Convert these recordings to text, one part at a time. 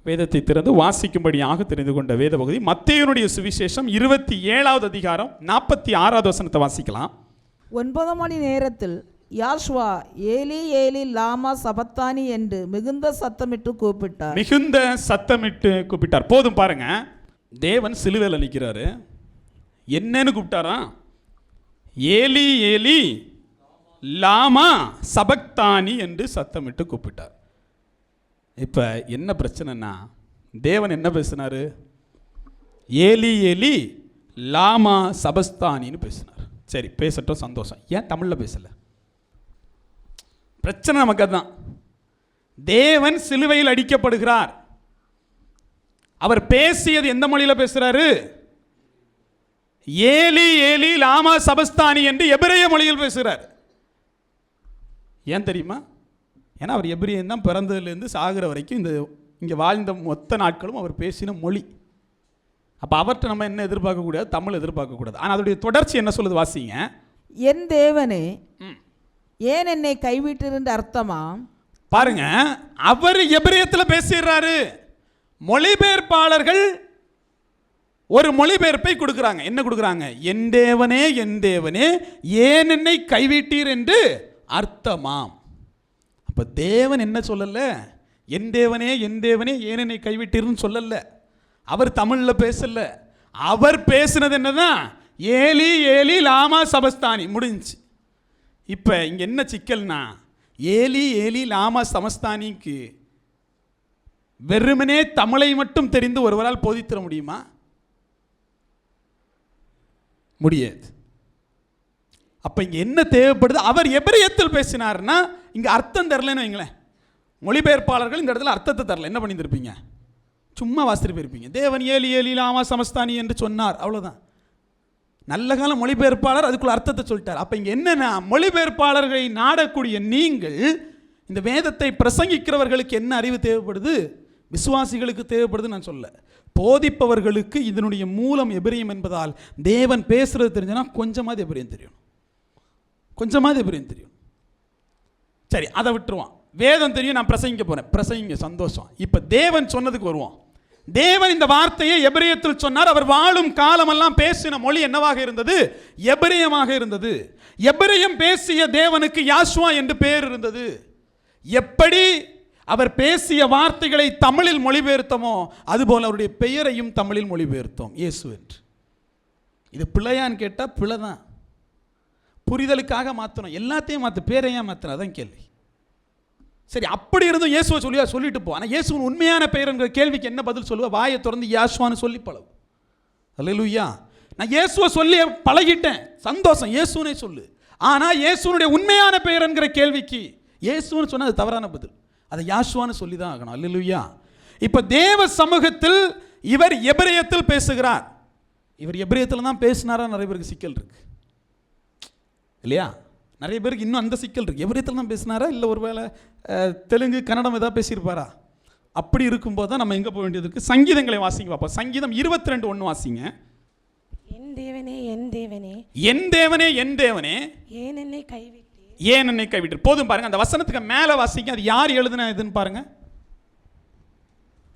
வேதத்தை திறந்து வாசிக்கும்படியாக தெரிந்து கொண்ட வேத பகுதி மத்தேயுனுடைய சுவிசேஷம் 27வது அதிகாரம் 46வது வசனத்தை வாசிக்கலாம். 9 மணி நேரத்தில் யாஷ்வா ஏலி ஏலி லாமா சபத்தானி என்று மிகுந்த சத்தமிட்டு கூப்பிட்டார். போதும் பாருங்க, தேவன் சிலுவையில் நிற்கிறாரு. என்னன்னு கூப்பிட்டாரா? ஏலி ஏலி லாமா சபக்தானி என்று சத்தமிட்டு கூப்பிட்டார். இப்போ என்ன பிரச்சனைனா, தேவன் என்ன பேசினார்? ஏலி ஏலி லாமா சபஸ்தானின்னு பேசினார். சரி, பேசட்டும், சந்தோஷம். ஏன் தமிழில் பேசலை? பிரச்சனை நமக்கு அதுதான். தேவன் சிலுவையில் அடிக்கப்படுகிறார். அவர் பேசியது எந்த மொழியில் பேசுகிறாரு? ஏலி ஏலி லாமா சபஸ்தானி என்று எபிரேய மொழியில் பேசுகிறார். ஏன் தெரியுமா? ஏன்னா அவர் எபிரியன் தான், பிறந்ததுலேருந்து சாகிற வரைக்கும் இங்கே வாழ்ந்த மொத்த நாட்களும் அவர் பேசின மொழி. அப்போ அவர்கிட்ட நம்ம என்ன எதிர்பார்க்கக்கூடாது? தமிழ் எதிர்பார்க்கக்கூடாது. ஆனால் அதோடைய தொடர்ச்சி என்ன சொல்லுது? வாசிங்க. என் தேவனே ஏன் என்னை கைவிட்டிருந்த அர்த்தமா? பாருங்க, அவர் எபிரியத்தில் பேசிடுறாரு. மொழிபெயர்ப்பாளர்கள் ஒரு மொழிபெயர்ப்பை கொடுக்குறாங்க. என்ன கொடுக்குறாங்க? என் தேவனே என் தேவனே ஏன் என்னை கைவிட்டீர் என்று அர்த்தமாம். அப்போ தேவன் என்ன சொல்லலை? என் தேவனே ஏன் என்னை கைவிட்டீர்னு சொல்லலை. அவர் தமிழில் பேசல. அவர் பேசுனது என்னதான்? ஏலி ஏலி லாமா சபஸ்தானி, முடிஞ்சு. இப்போ இங்கே என்ன சிக்கல்னா, ஏலி ஏலி லாமா சமஸ்தானிக்கு வெறுமனே தமிழை மட்டும் தெரிந்து ஒருவரால் போதித்தர முடியுமா? முடியாது. அப்போ இங்கே என்ன தேவைப்படுது? அவர் எபிரேயத்தில் பேசினார்னா இங்கே அர்த்தம் தரலன்னு வைங்களேன். மொழிபெயர்ப்பாளர்கள் இந்த இடத்துல அர்த்தத்தை தரல. என்ன பண்ணியிருப்பீங்க? சும்மா வாசிட்டு போயிருப்பீங்க. தேவன் ஏலி ஏலி லாமா சமஸ்தானி என்று சொன்னார், அவ்வளோதான். நல்ல கால மொழிபெயர்ப்பாளர் அதுக்குள்ள அர்த்தத்தை சொல்லிட்டார். அப்போ இங்கே என்னென்னா, மொழிபெயர்ப்பாளர்களை நாடக்கூடிய நீங்கள் இந்த வேதத்தை பிரசங்கிக்கிறவர்களுக்கு என்ன அறிவு தேவைப்படுது? விசுவாசிகளுக்கு தேவைப்படுது நான் சொல்ல, போதிப்பவர்களுக்கு இதனுடைய மூலம் எபிரேயம் என்பதால் தேவன் பேசுறது தெரிஞ்சுன்னா கொஞ்சமாவது எபிரேயம் தெரியும், கொஞ்சமாவது எபிரேயம் தெரியும். சரி, அதை விட்டுருவான். வேதம் தெரியும், நான் பிரசங்கிக்க போறேன், பிரசங்கிங்க, சந்தோஷம். இப்போ தேவன் சொன்னதுக்கு வருவோம். தேவன் இந்த வார்த்தையை எபிரேயத்தில் சொன்னார். அவர் வாழும் காலமெல்லாம் பேசின மொழி என்னவாக இருந்தது? எபிரேயமாக இருந்தது. எபிரேயம் பேசிய தேவனுக்கு யாஷ்வா என்று பெயர் இருந்தது. எப்படி அவர் பேசிய வார்த்தைகளை தமிழில் மொழிபெயர்த்தோமோ அதுபோல் அவருடைய பெயரையும் தமிழில் மொழிபெயர்த்தோம், இயேசு என்று. இது பிள்ளையான்னு கேட்டால் பிள்ளை தான். புரிதலுக்காக மாற்றணும், எல்லாத்தையும் மாற்ற, பேரையா மாற்றணும், அதான் கேள்வி. சரி, அப்படி இருந்தும் இயேசுவை சொல்லிட்டு போ. ஆனால் இயேசுவின் உண்மையான பெயர்ங்கிற கேள்விக்கு என்ன பதில் சொல்லுவா? வாயை திறந்து யாஷ்வான்னு சொல்லி பழகு. அல்லேலூயா. நான் இயேசுவை சொல்லி பழகிட்டேன், சந்தோஷம், இயேசுனே சொல்லு. ஆனால் இயேசுனுடைய உண்மையான பெயர் என்கிற கேள்விக்கு இயேசுன்னு சொன்னால் அது தவறான பதில். அதை யாஷ்வான்னு சொல்லி தான் ஆகணும். அல்லேலூயா. இப்போ தேவ சமூகத்தில் இவர் எபிரேயத்தில் பேசுகிறார். இவர் எபிரேயத்தில் தான் பேசினாரா? நிறைய பேருக்கு சிக்கல் இருக்கு இல்லையா? நிறைய பேருக்கு இன்னும் அந்த சிக்கல் இருக்கு. எபிரேயத்தில் தான் பேசினாரா, இல்லை ஒருவேளை தெலுங்கு கன்னடம் ஏதாவது பேசியிருப்பாரா? அப்படி இருக்கும்போது தான் நம்ம எங்கே போக வேண்டியது இருக்குது? சங்கீதங்களை வாசிங்க பார்ப்போம். சங்கீதம் 22:1 வாசிங்க. என் தேவனே என் தேவனே என் தேவனே என் தேவனே ஏன் என்னை கைவிட்டீர், ஏன் என்னை கைவிட்டீர். போதும் பாருங்க, அந்த வசனத்துக்கு மேலே வாசிங்க. அது யார் எழுதுனா இதுன்னு பாருங்க.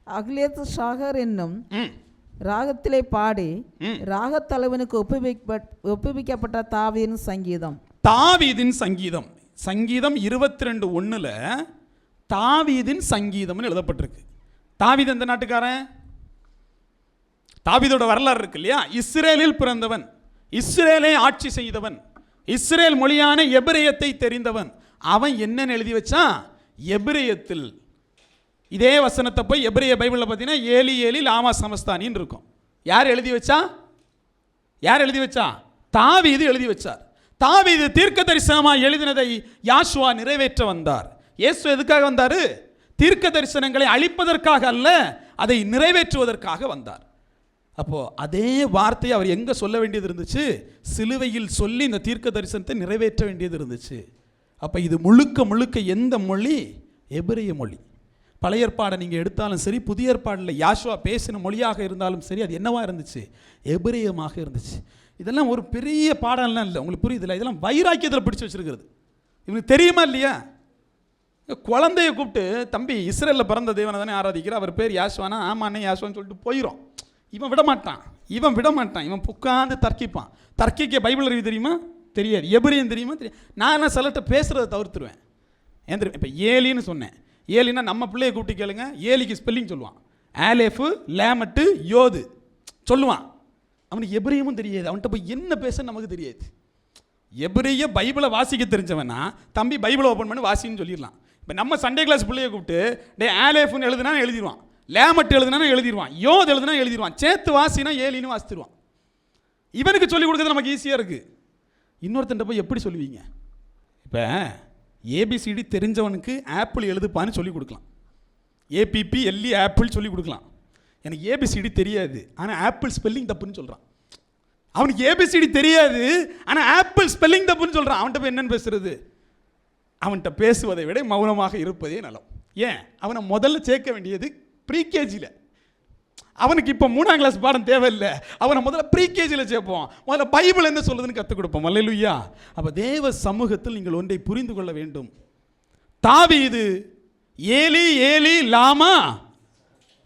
அகிலேத் ஷாகர் என்னும் ராகத்திலே பாடி ராகத்தலைவனுக்கு ஒப்புவிக்கப்பட்ட தாவீதின் சங்கீதம். தாவீதின் சங்கீதம். சங்கீதம் 22:1 தாவீதின் சங்கீதம்னு எழுதப்பட்டிருக்கு. தாவீது எந்த நாட்டுக்காரன்? தாவீதோட வரலாறு இருக்கு இல்லையா? இஸ்ரேலில் பிறந்தவன், இஸ்ரேலை ஆட்சி செய்தவன், இஸ்ரேல் மொழியான எபிரேயத்தை தெரிந்தவன். அவன் என்னன்னு எழுதி வச்சான்? எபிரேயத்தில். இதே வசனத்தை போய் எபிரேய பைபிளில் பார்த்தீங்கன்னா ஏலி ஏலி லாமா சமஸ்தானின்னு இருக்கும். யார் எழுதி வச்சா? யார் எழுதி வச்சா? தாவீது எழுதி வச்சார். தாவீது தீர்க்க தரிசனமாக எழுதினதை யாஷ்வா நிறைவேற்ற வந்தார். இயேசு எதுக்காக வந்தார்? தீர்க்க தரிசனங்களை அழிப்பதற்காக அல்ல, அதை நிறைவேற்றுவதற்காக வந்தார். அப்போ அதே வார்த்தையை அவர் எங்கே சொல்ல வேண்டியது இருந்துச்சு? சிலுவையில் சொல்லி இந்த தீர்க்க தரிசனத்தை நிறைவேற்ற வேண்டியது இருந்துச்சு. அப்போ இது முழுக்க முழுக்க எந்த மொழி? எபிரேய மொழி. பழைய ஏற்பாடை நீங்கள் எடுத்தாலும் சரி, புதிய ஏற்பாடில் யாஷ்வா பேசின மொழியாக இருந்தாலும் சரி, அது என்னவா இருந்துச்சு? எபிரேயமாக இருந்துச்சு. இதெல்லாம் ஒரு பெரிய பாடம்லாம் இல்லை, உங்களுக்கு புரியுதில்ல? இதெல்லாம் வைராக்கியத்தில் பிடிச்சி வச்சிருக்கிறது. இவனுக்கு தெரியுமா இல்லையா? குழந்தைய கூப்பிட்டு, தம்பி இஸ்ரேலில் பிறந்த தேவனை தானே ஆராதிக்கிற, அவர் பேர் யாசுவானா, ஆமாண்ணே யாசுவான்னு சொல்லிட்டு போயிடும். இவன் விட மாட்டான், இவன் உட்காந்து தர்க்கிப்பான். தர்க்கிக்க பைபிள் அறிவு தெரியுமா? தெரியாது. எபிரியன் தெரியுமா? தெரியும். நான் என்ன சிலர்கிட்ட பேசுகிறத தவிர்த்துருவேன். ஏன் தெரியும்? இப்போ ஏலின்னு சொன்னேன். ஏலின்னா நம்ம பிள்ளையை கூப்பிட்டு கேளுங்க, ஏலிக்கு ஸ்பெல்லிங் சொல்லுவான். ஆலேஃபு லேமட்டு யோது சொல்லுவான். அவனுக்கு எபிரியமும் தெரியாது. அவன்கிட்ட போய் என்ன பேச நமக்கு தெரியாது. எபிரிய பைபிளை வாசிக்க தெரிஞ்சவனா தம்பி பைபிளை ஓப்பன் பண்ணி வாசின்னு சொல்லிடலாம். இப்போ நம்ம சண்டே கிளாஸ் பிள்ளையை கூப்பிட்டு டே ஆலேஃபுன்னு எழுதுனா எழுதிடுவான், லேமட்டு எழுதுனா எழுதிடுவான், யோது எழுதுனா எழுதிடுவான், சேர்த்து வாசினா ஏலின்னு வாசித்துருவான். இவனுக்கு சொல்லிக் கொடுக்குறது நமக்கு ஈஸியாக இருக்குது. இன்னொருத்தன் போய் எப்படி சொல்லுவீங்க? இப்போ ஏபிசிடி தெரிஞ்சவனுக்கு ஆப்பிள் எழுதுப்பான்னு சொல்லிக் கொடுக்கலாம். ஏபிபி எல்இ ஆப்பிள் சொல்லிக் கொடுக்கலாம். எனக்கு ஏபிசிடி தெரியாது, ஆனால் ஆப்பிள் ஸ்பெல்லிங் தப்புன்னு சொல்கிறான். அவனுக்கு ஏபிசிடி தெரியாது, ஆனால் ஆப்பிள் ஸ்பெல்லிங் தப்புன்னு சொல்கிறான். அவன்கிட்ட போய் என்னென்னு பேசுறது? அவன்கிட்ட பேசுவதை விட மௌனமாக இருப்பதே நலம். ஏன்? அவனை முதல்ல சேர்க்க வேண்டியது ப்ரீகேஜியில். அவனுக்கு இப்போ 3ஆம் கிளாஸ் பாடம் தேவையில்லை. அவனை முதல்ல ப்ரீகேஜியில் சேர்ப்போம். முதல்ல பைபிள் என்ன சொல்லுதுன்னு கற்றுக் கொடுப்போம். அல்லேலூயா. அப்போ தேவ சமூகத்தில் நீங்கள் ஒன்றை புரிந்து கொள்ள வேண்டும். தாவீது ஏலி ஏலி லாமா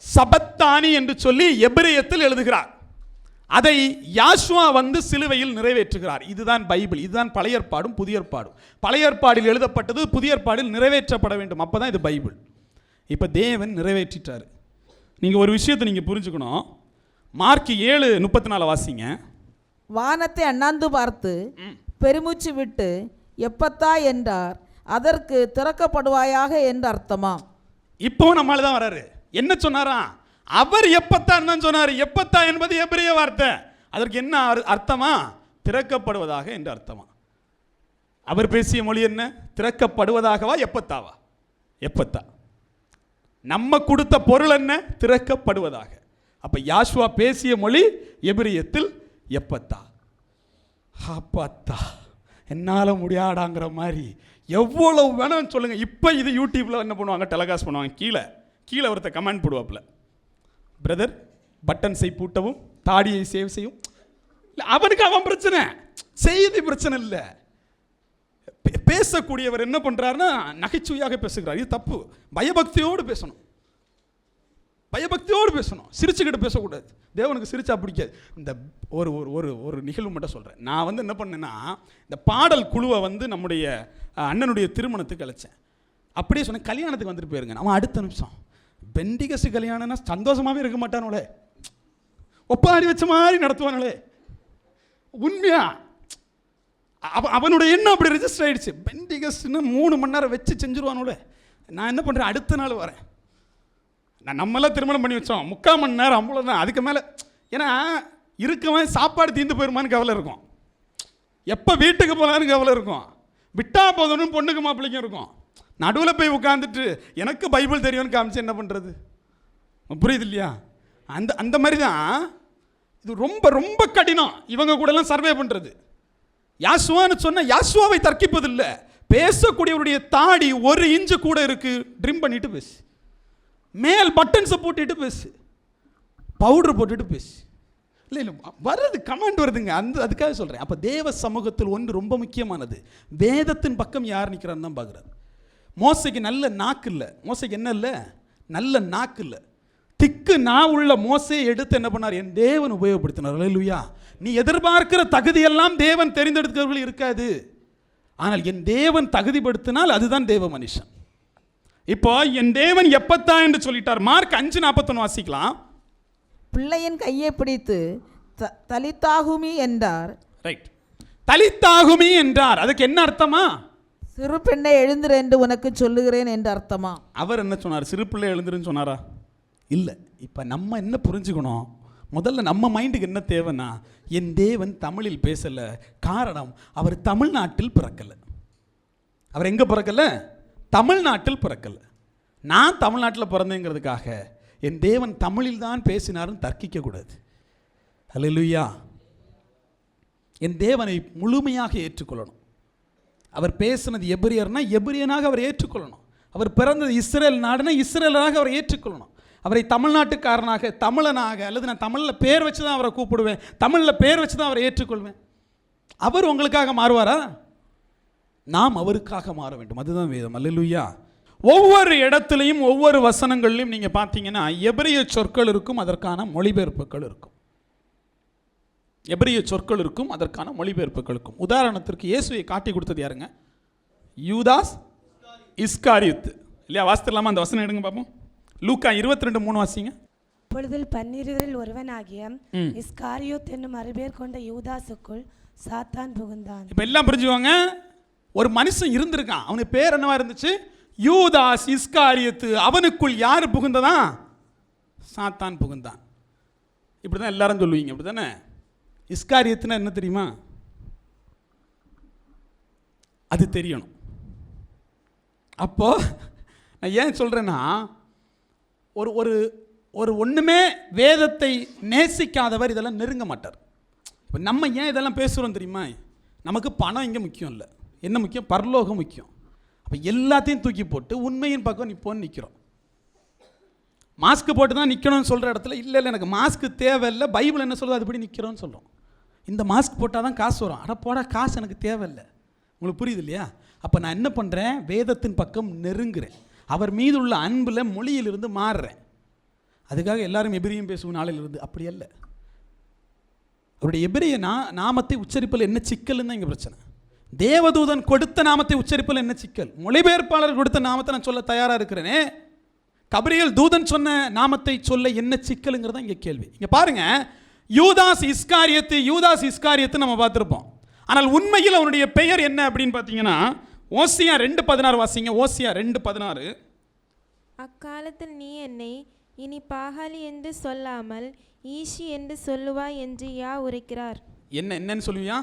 சபத்தானி என்று சொல்லி எபிரேயத்தில் எழுதுகிறார். அதை யாசுவா வந்து சிலுவையில் நிறைவேற்றுகிறார். இதுதான் பைபிள். இதுதான் பழைய ஏற்பாடும் புதிய ஏற்பாடும். பழைய ஏற்பாடில் எழுதப்பட்டது புதிய ஏற்பாடில் நிறைவேற்றப்பட வேண்டும். அப்போ தான் இது பைபிள். இப்போ தேவன் நிறைவேற்றிட்டார். நீங்கள் ஒரு விஷயத்தை நீங்கள் புரிஞ்சுக்கணும். மார்க் 7:34 வாசிங்க. வானத்தை அண்ணாந்து பார்த்து பெருமூச்சு விட்டு எப்பத்தா என்றார், அதற்கு திறக்கப்படுவாயாக என்று அர்த்தமாம். இப்போ நம்மளால தான் வராரு. என்ன சொன்னாரா? அவர் எப்பத்தான் தான் சொன்னார். எப்பத்தா என்பது எபிரிய வார்த்தை. அதற்கு என்ன அர்த்தமா? திறக்கப்படுவதாக என்று அர்த்தமா. அவர் பேசிய மொழி என்ன? திறக்கப்படுவதாகவா எப்பத்தாவா? எப்பத்தா. நம்ம கொடுத்த பொருள் என்ன? திறக்கப்படுவதாக. அப்ப யாசுவா பேசிய மொழி எபிரியத்தில் எப்பத்தா. அப்பத்தா என்னால் முடியாடாங்கிற மாதிரி எவ்வளவு வேணும்னு சொல்லுங்க. இப்போ இது யூடியூப்ல என்ன பண்ணுவாங்க? டெலகாஸ்ட் பண்ணுவாங்க. கீழே ஒருத்தர் கமெண்ட் போடுவாப்புல, பிரதர் பட்டன்ஸை பூட்டவும் தாடியை சேவ் செய்யும். அவனுக்கு அவன் பிரச்சனை, செய்தி பிரச்சனை இல்லை. பேசக்கூடியவர் என்ன பண்றாருன்னா நகைச்சுவையாக பேசுகிறார். இது தப்பு. பயபக்தியோடு பேசணும், பயபக்தியோடு பேசணும். சிரிச்சுக்கிட்டு பேசக்கூடாது. தேவனுக்கு சிரிச்சா பிடிக்காது. இந்த ஒரு ஒரு ஒரு நிகழ்வு மட்டும் சொல்கிறேன். நான் வந்து என்ன பண்ணேன்னா, இந்த பாடல் குழுவை வந்து நம்முடைய அண்ணனுடைய திருமணத்துக்கு அழைச்சேன். அப்படியே சொன்னேன், கல்யாணத்துக்கு வந்துட்டு போயிருங்க. அவன் அடுத்த நிமிஷம் பெண்டிகஸ் கல்யாணம்னா சந்தோஷமாகவே இருக்க மாட்டானுங்களே, ஒப்பாரி வச்ச மாதிரி நடத்துவானுங்களே. உண்மையா அவனுடைய எண்ணம் அப்படி ரெஜிஸ்டர் ஆகிடுச்சு. பெண்டிகஸ்ன்னு 3 மணி நேரம் வச்சு செஞ்சுருவானுங்களே. நான் என்ன பண்ணுறேன், அடுத்த நாள் வரேன். நான் நம்மளாம் திருமணம் பண்ணி வச்சோம் 3/4 மணி நேரம், அவ்வளோதான். அதுக்கு மேலே ஏன்னா இருக்கவன் சாப்பாடு தீர்ந்து போயிருமான்னு கவலை இருக்கும், எப்போ வீட்டுக்கு போகலான்னு கவலை இருக்கும், விட்டா போதணும் பொண்ணுக்கு மாப்பிள்ளைக்கும் இருக்கும். நடுவில் போய் உட்காந்துட்டு எனக்கு பைபிள் தெரியும்னு காமிச்சு என்ன பண்ணுறது? புரியுது இல்லையா? அந்த மாதிரி தான் இது. ரொம்ப ரொம்ப கடினம் இவங்க கூடலாம் சர்வே பண்ணுறது. யாசுவான்னு சொன்ன யாசுவாவை தர்க்கிப்பதில்லை. பேசக்கூடியவருடைய தாடி 1 இன்ச்சு கூட இருக்கு, ட்ரிம் பண்ணிட்டு பேசு. மேல் பட்டன்ஸை போட்டுட்டு பேசு, பவுடர் போட்டுட்டு பேசு. இல்லை வருது, கமெண்ட் வருதுங்க. அதுக்காக சொல்கிறேன். அப்போ தேவ சமூகத்தில் ஒன்று ரொம்ப முக்கியமானது, வேதத்தின் பக்கம் யார் நிற்கிறான்னு தான் பார்க்குறாரு. மோசைக்கு நல்ல நாக்கு இல்லை. மோசைக்கு என்ன இல்லை? நல்ல நாக்கு இல்லை. திக்கு நான் உள்ள மோசையை எடுத்து என்ன பண்ணார்? என் தேவன் உபயோகப்படுத்தினார். அல்லேலூயா. நீ எதிர்பார்க்கிற தகுதியெல்லாம் தேவன் தெரிந்தெடுத்தவர்கள் இருக்காது. ஆனால் என் தேவன் தகுதிப்படுத்தினால் அதுதான் தேவ மனுஷன். இப்போ என் தேவன் எப்பத்தா என்று சொல்லிட்டார். மார்க் 5:41 வாசிக்கலாம். பிள்ளையின் கையை பிடித்து தலித்தாகுமி என்றார். ரைட், தலித்தாகுமி என்றார். அதுக்கு என்ன அர்த்தமா? சிறு பெண்ணை எழுந்திரு என்று உனக்கு சொல்லுகிறேன் என்று அர்த்தமா? அவர் என்ன சொன்னார்? சிறு பிள்ளை எழுந்துருன்னு சொன்னாரா? இல்லை. இப்போ நம்ம என்ன புரிஞ்சுக்கணும்? முதல்ல நம்ம மைண்டுக்கு என்ன தேவைன்னா, என் தேவன் தமிழில் பேசலை. காரணம், அவர் தமிழ்நாட்டில் பிறக்கலை. அவர் எங்கே பிறக்கலை? தமிழ்நாட்டில் பிறக்கலை. நான் தமிழ்நாட்டில் பிறந்தேங்கிறதுக்காக என் தேவன் தமிழில் தான் பேசினார்னு தர்க்கிக்கக்கூடாது. அல்லேலூயா. என் தேவனை முழுமையாக ஏற்றுக்கொள்ளணும். அவர் பேசினது எபிரியர்னா எபிரியனாக அவர் ஏற்றுக்கொள்ளணும். அவர் பிறந்தது இஸ்ரேல் நாடுனா இஸ்ரேலராக அவர் ஏற்றுக்கொள்ளணும். அவரை தமிழ்நாட்டுக்காரனாக, தமிழனாக, அல்லது நான் தமிழில் பேர் வச்சு தான் அவரை கூப்பிடுவேன், தமிழில் பேர் வச்சு தான் அவரை ஏற்றுக்கொள்வேன். அவர் உங்களுக்காக மாறுவாரா? நாம் அவருக்காக மாற வேண்டும். அதுதான் வேதம். அல்லேலூயா. ஒவ்வொரு இடத்துலையும் ஒவ்வொரு வசனங்கள்லையும் நீங்கள் பார்த்தீங்கன்னா எபிரிய சொற்கள் இருக்கும், அதற்கான மொழிபெயர்ப்புகள் இருக்கும். எபிரிய சொற்கள் இருக்கும், அதற்கான மொழிபெயர்ப்புகள் இருக்கும். உதாரணத்திற்கு இயேசுவை காட்டி கொடுத்தது யாருங்க? யூதாஸ் இஸ்காரியோத்து இல்லையா? வாசித்துலாமா? அந்த வசனம் எடுங்க பார்ப்போம். லூக்கா 22:3 வாசிங்க. அப்பொழுது 12 ஒருவனாகிய இஸ்காரியோத் என்னும் மறுபேர் கொண்ட யூதாசுக்குள் சாத்தான் புகுந்தான். இப்போ எல்லாம் புரிஞ்சுவாங்க. ஒரு மனுஷன் இருந்திருக்கான், அவனுக்கு பேர் என்னவா இருந்துச்சு? யூதாஸ் இஸ்காரியத்து. அவனுக்குள் யார் புகுந்ததான்? சாத்தான் புகுந்தான். இப்படி தான் எல்லாரும் சொல்லுவீங்க, அப்படி தானே? இஸ்காரியத்துனா என்ன தெரியுமா? அது தெரியணும். அப்போ நான் ஏன் சொல்கிறேன்னா, ஒரு ஒரு ஒரு ஒன்றுமே வேதத்தை நேசிக்காதவர் இதெல்லாம் நெருங்க மாட்டார். இப்போ நம்ம ஏன் இதெல்லாம் பேசுகிறோம் தெரியுமா? நமக்கு பணம் இங்கே முக்கியம் இல்லை. என்ன முக்கியம்? பரலோகம் முக்கியம். அப்போ எல்லாத்தையும் தூக்கி போட்டு உண்மையின் பக்கம் நிற்போன்னு நிற்கிறோம். மாஸ்க் போட்டு தான் நிற்கணும்னு சொல்கிற இடத்துல இல்லை எனக்கு மாஸ்க் தேவையில்லை, பைபிள் என்ன சொல்லுது அதுபடி நிற்கிறோன்னு சொல்கிறோம். இந்த மாஸ்க் போட்டால் தான் காசு வரும். அட போடா, காசு எனக்கு தேவையில்லை. உங்களுக்கு புரியுது இல்லையா? அப்போ நான் என்ன பண்ணுறேன்? வேதத்தின் பக்கம் நெருங்குறேன். அவர் மீது உள்ள அன்பில் மொழியிலிருந்து மாறுறேன். அதுக்காக எல்லாரும் எபிரியும் பேசுவோம் நாளிலிருந்து, அப்படி அல்ல. அவருடைய எபிரிய நாமத்தை உச்சரிப்பில் என்ன சிக்கல்னு தான் இங்கே பிரச்சனை. தேவதூதன் கொடுத்த நாமத்தை உச்சரிப்பில் என்ன சிக்கல்? மொழிபெயர்ப்பாளர் கொடுத்த நாமத்தை நான் சொல்ல தயாராக இருக்கிறேனே, கபிரியேல் தூதன் சொன்ன நாமத்தை சொல்ல என்ன சிக்கலுங்கிறதா இங்கே கேள்வி. இங்கே பாருங்க, யூதாஸ் இஸ்காரியத்து நம்ம பார்த்துருப்போம். ஆனால் உண்மையில் அவனுடைய பெயர் என்ன அப்படின்னு பார்த்தீங்கன்னா, ஓசியா 2:16 வாசிங்க. ஓசியா 2:16. அக்காலத்தில் நீ என்னை இனி பாகாலி என்று சொல்லாமல் ஈஷி என்று சொல்லுவாய் என்று யா உரைக்கிறார். என்னன்னு சொல்லுவியா?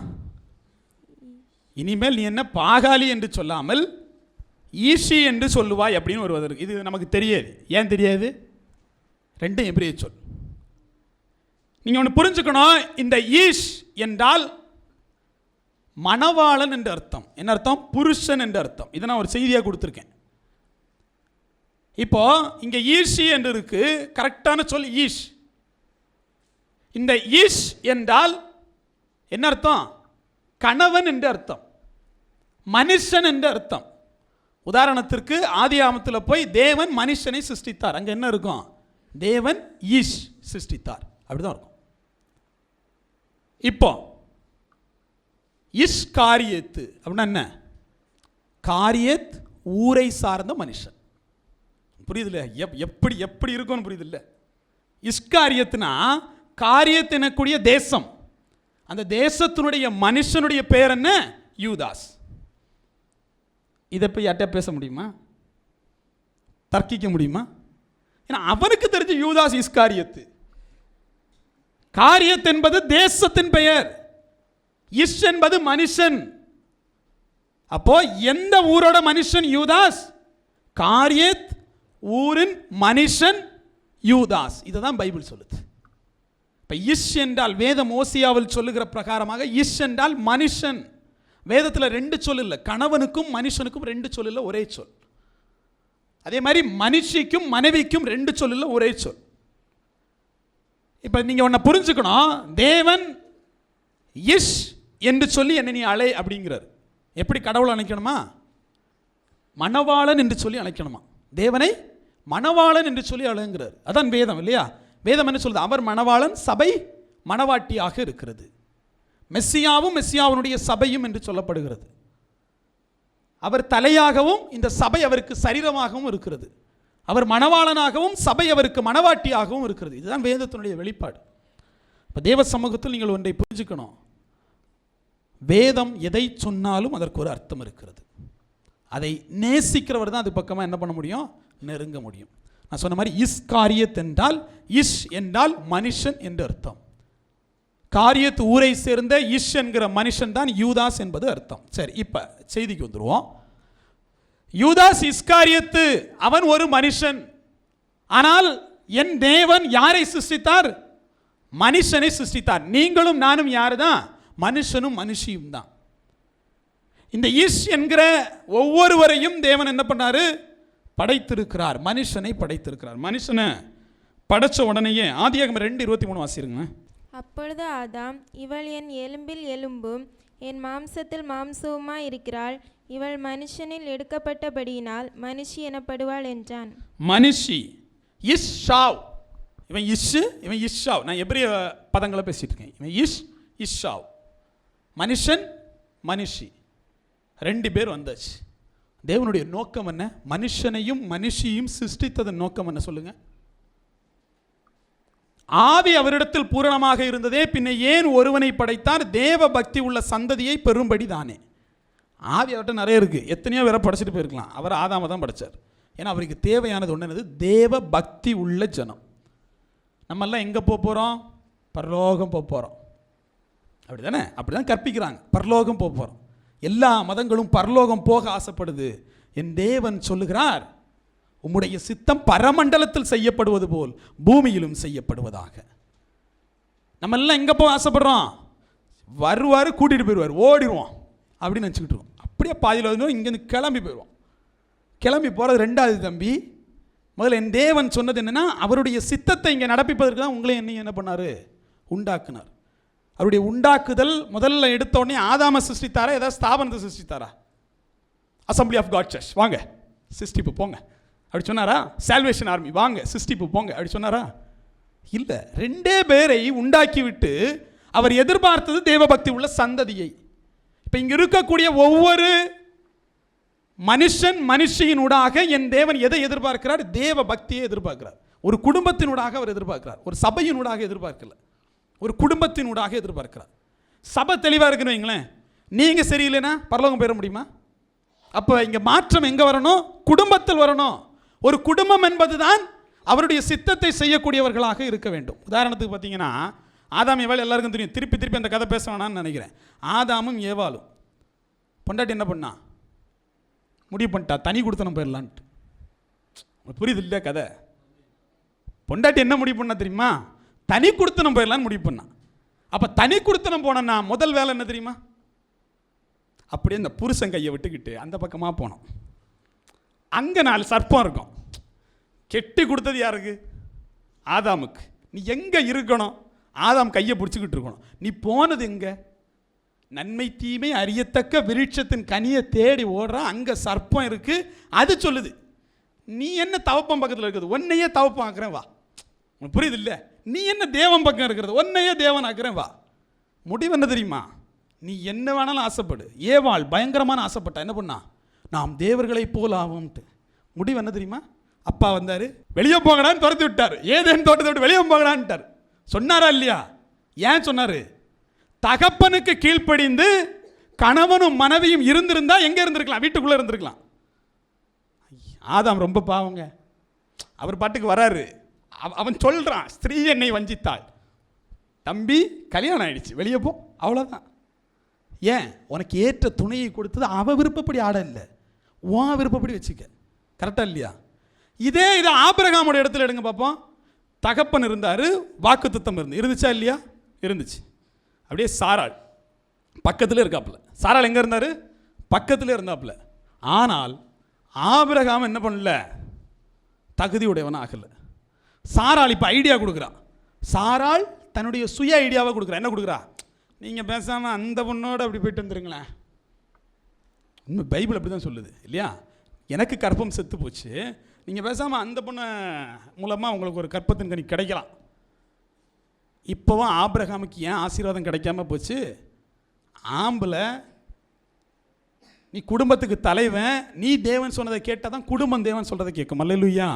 இனிமேல் நீ என்ன பாகாலி என்று சொல்லாமல் ஈஷி என்று சொல்லுவாய் அப்படின்னு ஒரு வதற்கு. இது நமக்கு தெரியாது. ஏன் தெரியாது? ரெண்டும் எபிரிய சொல். நீங்கள் ஒன்று புரிஞ்சுக்கணும். இந்த ஈஷ் என்றால் மணவாளன் என்று அர்த்தம். என்ன அர்த்தம்? புருஷன் என்று அர்த்தம். இதை நான் ஒரு செய்தியாக கொடுத்துருக்கேன். இப்போ இங்கே ஈஷி என்று இருக்கு, கரெக்டான சொல் ஈஷ். இந்த ஈஷ் என்றால் என்ன அர்த்தம்? கணவன் என்று அர்த்தம், மனுஷன் என்று அர்த்தம். உதாரணத்திற்கு ஆதியாகமத்தில் போய் தேவன் மனுஷனை சிருஷ்டித்தார், அங்கே என்ன இருக்கும்? தேவன் ஈஷ் சிருஷ்டித்தார், அப்படிதான் இருக்கும். இப்போ இஸ்காரியத்து அப்படின்னா என்ன? காரியத், ஊரை சார்ந்த மனுஷன். புரியுதுல்ல? எப்படி எப்படி இருக்கும்னு புரியுதுல்ல? இஸ்காரியத்துனா காரியத் எனக்கூடிய தேசம். அந்த தேசத்தினுடைய மனுஷனுடைய பேர் என்ன? யூதாஸ். இதை போய் யார்கிட்ட பேச முடியுமா? தர்க்கிக்க முடியுமா? ஏன்னா அவனுக்கு தெரிஞ்ச யூதாஸ் இஸ்காரியத்து. காரியத் என்பது தேசத்தின் பெயர், இஷ் என்பது மனுஷன். அப்போ எந்த ஊரோட மனுஷன் யூதாஸ்? காரியத் ஊரின் மனுஷன் யூதாஸ். இதுதான் பைபிள் சொல்லுது. இப்போ இஷ் என்றால் வேதம் ஓசியாவில் சொல்லுகிற பிரகாரமாக இஷ் என்றால் மனுஷன். வேதத்தில் 2 சொல் இல்லை, கணவனுக்கும் மனுஷனுக்கும் 2 சொல் இல்லை, ஒரே சொல். அதே மாதிரி மனுஷிக்கும் மனைவிக்கும் 2 சொல் இல்லை, ஒரே சொல். இப்போ நீங்கள் ஒன்றை புரிஞ்சுக்கணும். தேவன் இஷ் என்று சொல்லி என்னை நீ அழை அப்படிங்கிறார். எப்படி கடவுளை அழைக்கணுமா? மணவாளன் என்று சொல்லி அழைக்கணுமா? தேவனை மணவாளன் என்று சொல்லி அழைங்கிறார். அதான் வேதம் இல்லையா? வேதம் என்ன சொல்லுது? அவர் மணவாளன், சபை மணவாட்டியாக இருக்கிறது. மெஸ்ஸியாவும் மெஸ்ஸியாவுடைய சபையும் என்று சொல்லப்படுகிறது. அவர் தலையாகவும் இந்த சபை அவருக்கு சரீரமாகவும் இருக்கிறது. அவர் மணவாளனாகவும் சபை அவருக்கு மணவாட்டியாகவும் இருக்கிறது. இதுதான் வேதத்தினுடைய வெளிப்பாடு. இப்போ தேவ சமூகத்தில் நீங்கள் ஒன்றை புரிஞ்சுக்கணும். வேதம் எதை சொன்னாலும் அதற்கு ஒரு அர்த்தம் இருக்கிறது. அதை நேசிக்கிறவர் தான் அது பக்கமாக என்ன பண்ண முடியும்? நெருங்க முடியும். நான் சொன்ன மாதிரி இஸ்காரியத் என்றால் இஷ் என்றால் மனுஷன் என்று அர்த்தம். காரியத் ஊரை சேர்ந்த இஷ் என்கிற மனுஷன் தான் யூதாஸ் என்பது அர்த்தம். சரி, இப்போ செய்திக்கு வந்துடுவோம். யூதாஸ் இஸ்காரியத்து அவன் ஒரு மனுஷன். ஆனால் என் தேவன் யாரை சிருஷ்டித்தார்? மனுஷனை சிருஷ்டித்தார். நீங்களும் நானும் யாரு தான்? மனுஷனும் மனுஷியும் தான். இந்த இஷ் என்கிற ஒவ்வொருவரையும் தேவன் என்ன பண்ணாரு? படைத்திருக்கிறார். மனுஷனை படைத்திருக்கிறார். மனுஷனை படைச்ச உடனேயே ஆதியாகமம் 2:23 வாசிருங்க. அப்பொழுது ஆதாம், இவள் என் எலும்பில் எலும்பும் என் மாம்சத்தில் மாம்சவுமாய் இருக்கிறாள். இவள் மனுஷனில் எடுக்கப்பட்டபடியினால் மனுஷி எனப்படுவாள் என்றான். மனுஷி இஷ்ஷாவ், இவன் இஷ், இவன் இஷ்ஷாவ். நான் எபிரிய பதங்களை பேசிட்டு இருக்கேன். இவன் இஷ்ஷாவ், மனுஷன் மனுஷி, 2 பேர் வந்தாச்சு. தேவனுடைய நோக்கம் என்ன? மனுஷனையும் மனுஷியும் சிருஷ்டித்ததன் நோக்கம் என்ன சொல்லுங்க? ஆவி அவரிடத்தில் பூரணமாக இருந்ததே, பின்ன ஏன் ஒருவனை படைத்தார்? தேவ பக்தி உள்ள சந்ததியை பெறும்படி தானே. ஆவி அவர்கிட்ட நிறைய இருக்கு, எத்தனையோ பேரை படைச்சிட்டு போயிருக்கலாம். அவர் ஆதாம தான் படைச்சார். ஏன்னா அவருக்கு தேவையானது ஒன்று என்னது? தேவ பக்தி உள்ள ஜனம். நம்மெல்லாம் எங்கே போக போகிறோம்? பரலோகம் போக போகிறோம். அப்படி தானே? அப்படி தான் கற்பிக்கிறாங்க. பரலோகம் போக போகிறோம். எல்லா மதங்களும் பரலோகம் போக ஆசைப்படுது. என் தேவன் சொல்லுகிறார், உம்முடைய சித்தம் பரமண்டலத்தில் செய்யப்படுவது போல் பூமியிலும் செய்யப்படுவதாக. நம்ம எல்லாம் எங்கே போக ஆசைப்படுறோம்? வருவார், கூட்டிகிட்டு போயிடுவார், ஓடிடுவோம் அப்படின்னு நினச்சிக்கிட்டு இருக்கோம். அப்படியே பாதியில் வந்து இங்கேருந்து கிளம்பி போயிடுவோம். கிளம்பி போகிறது 2வது தம்பி. முதல்ல என் தேவன் சொன்னது என்னென்னா, அவருடைய சித்தத்தை இங்கே நடப்பிப்பதற்கு தான் உங்களே என்ன பண்ணார்? உண்டாக்குனார். அவருடைய உண்டாக்குதல் முதல்ல எடுத்த உடனே ஆதாம சிருஷ்டித்தாரா, ஏதாவது ஸ்தாபனத்தை சிருஷ்டித்தாரா? அசம்பிளி ஆஃப் காட் சர்ச் வாங்க சிருஷ்டிப்பு போங்க அப்படி சொன்னாரா? சால்வேஷன் ஆர்மி வாங்க சிருஷ்டிப்பு போங்க அப்படி சொன்னாரா? இல்லை. 2 பேரை உண்டாக்கி விட்டு அவர் எதிர்பார்த்தது தேவபக்தி உள்ள சந்ததியை. இப்போ இங்கே இருக்கக்கூடிய ஒவ்வொரு மனுஷன் மனுஷியினூடாக என் தேவன் எதை எதிர்பார்க்கிறார்? தேவ பக்தியை எதிர்பார்க்கிறார். ஒரு குடும்பத்தினூடாக அவர் எதிர்பார்க்கிறார், ஒரு சபையினூடாக எதிர்பார்க்கல, ஒரு குடும்பத்தினூடாக எதிர்பார்க்கிறார். சபை தெளிவாக இருக்குன்னு வைங்களேன், நீங்கள் சரியில்லைன்னா பரலோகம் பெற முடியுமா? அப்போ இங்கே மாற்றம் எங்கே வரணும்? குடும்பத்தில் வரணும். ஒரு குடும்பம் என்பது தான் அவருடைய சித்தத்தை செய்யக்கூடியவர்களாக இருக்க வேண்டும். உதாரணத்துக்கு பார்த்தீங்கன்னா, ஆதாம் ஏவாள் எல்லாருக்கும் தெரியும். திருப்பி திருப்பி அந்த கதை பேச வேணான்னு நினைக்கிறேன். ஆதாமும் ஏவாளும் பொண்டாட்டி என்ன பண்ணா? முடிவு பண்ணிட்டா தனி கொடுத்தனம் போயிடலான்ட்டு. புரியுது இல்லையா கதை? பொண்டாட்டி என்ன முடிவு பண்ணா தெரியுமா? தனி கொடுத்தனம் போயிடலான்னு முடிவு பண்ணா. அப்போ தனி கொடுத்தனம் போனோன்னா முதல் வேலை என்ன தெரியுமா? அப்படியே இந்த புருஷன் கையை விட்டுக்கிட்டு அந்த பக்கமாக போனோம். அங்கே 4 சர்ப்பம் இருக்கும். கெட்டி கொடுத்தது யாருக்கு? ஆதாமுக்கு. நீ எங்கே இருக்கணும்? ஆதாம் கையை பிடிச்சிக்கிட்டு இருக்கணும். நீ போனது எங்கே? நன்மை தீமை அறியத்தக்க விருட்சத்தின் கனியை தேடி ஓடுற. அங்கே சர்ப்பம் இருக்கு. அது சொல்லுது, நீ என்ன தவப்பம் பக்கத்தில் இருக்குது? ஒன்னையே தவப்பம் ஆக்குறேன் வா. உனக்கு புரியுது இல்லை? நீ என்ன தேவன் பக்கம் இருக்கிறது? ஒன்னையே தேவன் ஆக்குறேன் வா. முடிவு என்ன தெரியுமா? நீ என்ன வேணாலும் ஆசைப்படு. ஏவாள் பயங்கரமான ஆசைப்பட்டா. என்ன பண்ணா? நாம் தேவர்களை போல் ஆவோம்ட்டு. முடிவு என்ன தெரியுமா? அப்பா வந்தார், வெளியே போங்கடான்னு துரத்தி விட்டார். ஏதேன் தோட்டத்தை விட்டு வெளியே போங்கடான்ட்டார். சொன்னாரா இல்லையா? ஏன் சொன்னார்? தகப்பனுக்கு கீழ்ப்படிந்து கணவனும் மனைவியும் இருந்திருந்தா எங்கே இருந்திருக்கலாம்? வீட்டுக்குள்ளே இருந்திருக்கலாம். ஆதாம் ரொம்ப பாவங்க. அவர் பாட்டுக்கு வராரு. அவன் சொல்கிறான், ஸ்திரீ என்னை வஞ்சித்தாள். தம்பி கல்யாணம் ஆயிடுச்சு, வெளியே போ, அவ்வளோதான். ஏன்? உனக்கு ஏற்ற துணையை கொடுத்தது அவ விருப்பப்படி ஆட இல்லை, உன் விருப்பப்படி வச்சுக்க. கரெக்டாக இல்லையா? இது ஆபிரகாமோட இடத்துல எடுங்க பார்ப்போம். தகப்பன் இருந்தார், வாக்குத்தத்தம் இருந்துச்சா இல்லையா? இருந்துச்சு. அப்படியே சாராள் பக்கத்தில் இருக்காப்புல. சாராள் எங்கே இருந்தார்? பக்கத்தில் இருந்தாப்புல. ஆனால் ஆபிரகாம் என்ன பண்ணல? தகுதி உடையவன் ஆகலை. சாராள் இப்போ ஐடியா கொடுக்குறா. சாராள் தன்னுடைய சுய ஐடியாவை கொடுக்குறா. என்ன கொடுக்குறா? நீங்கள் பேசாமல் அந்த பொண்ணோடு அப்படி போயிட்டு வந்துருங்களேன். உண்மை பைபிள் அப்படி தான் சொல்லுது இல்லையா? எனக்கு கற்பம் செத்து போச்சு, நீங்கள் பேசாமல் அந்த பொண்ணை மூலமாக உங்களுக்கு ஒரு கற்பத்தின் கனி கிடைக்கலாம். இப்போவும் ஆபிரகாமுக்கு ஏன் ஆசீர்வாதம் கிடைக்காம போச்சு? ஆம்பளை, நீ குடும்பத்துக்கு தலைவன், நீ தேவன் சொன்னதை கேட்டால் தான் குடும்பம் தேவன் சொல்கிறதை கேட்கும். அல்லேலூயா.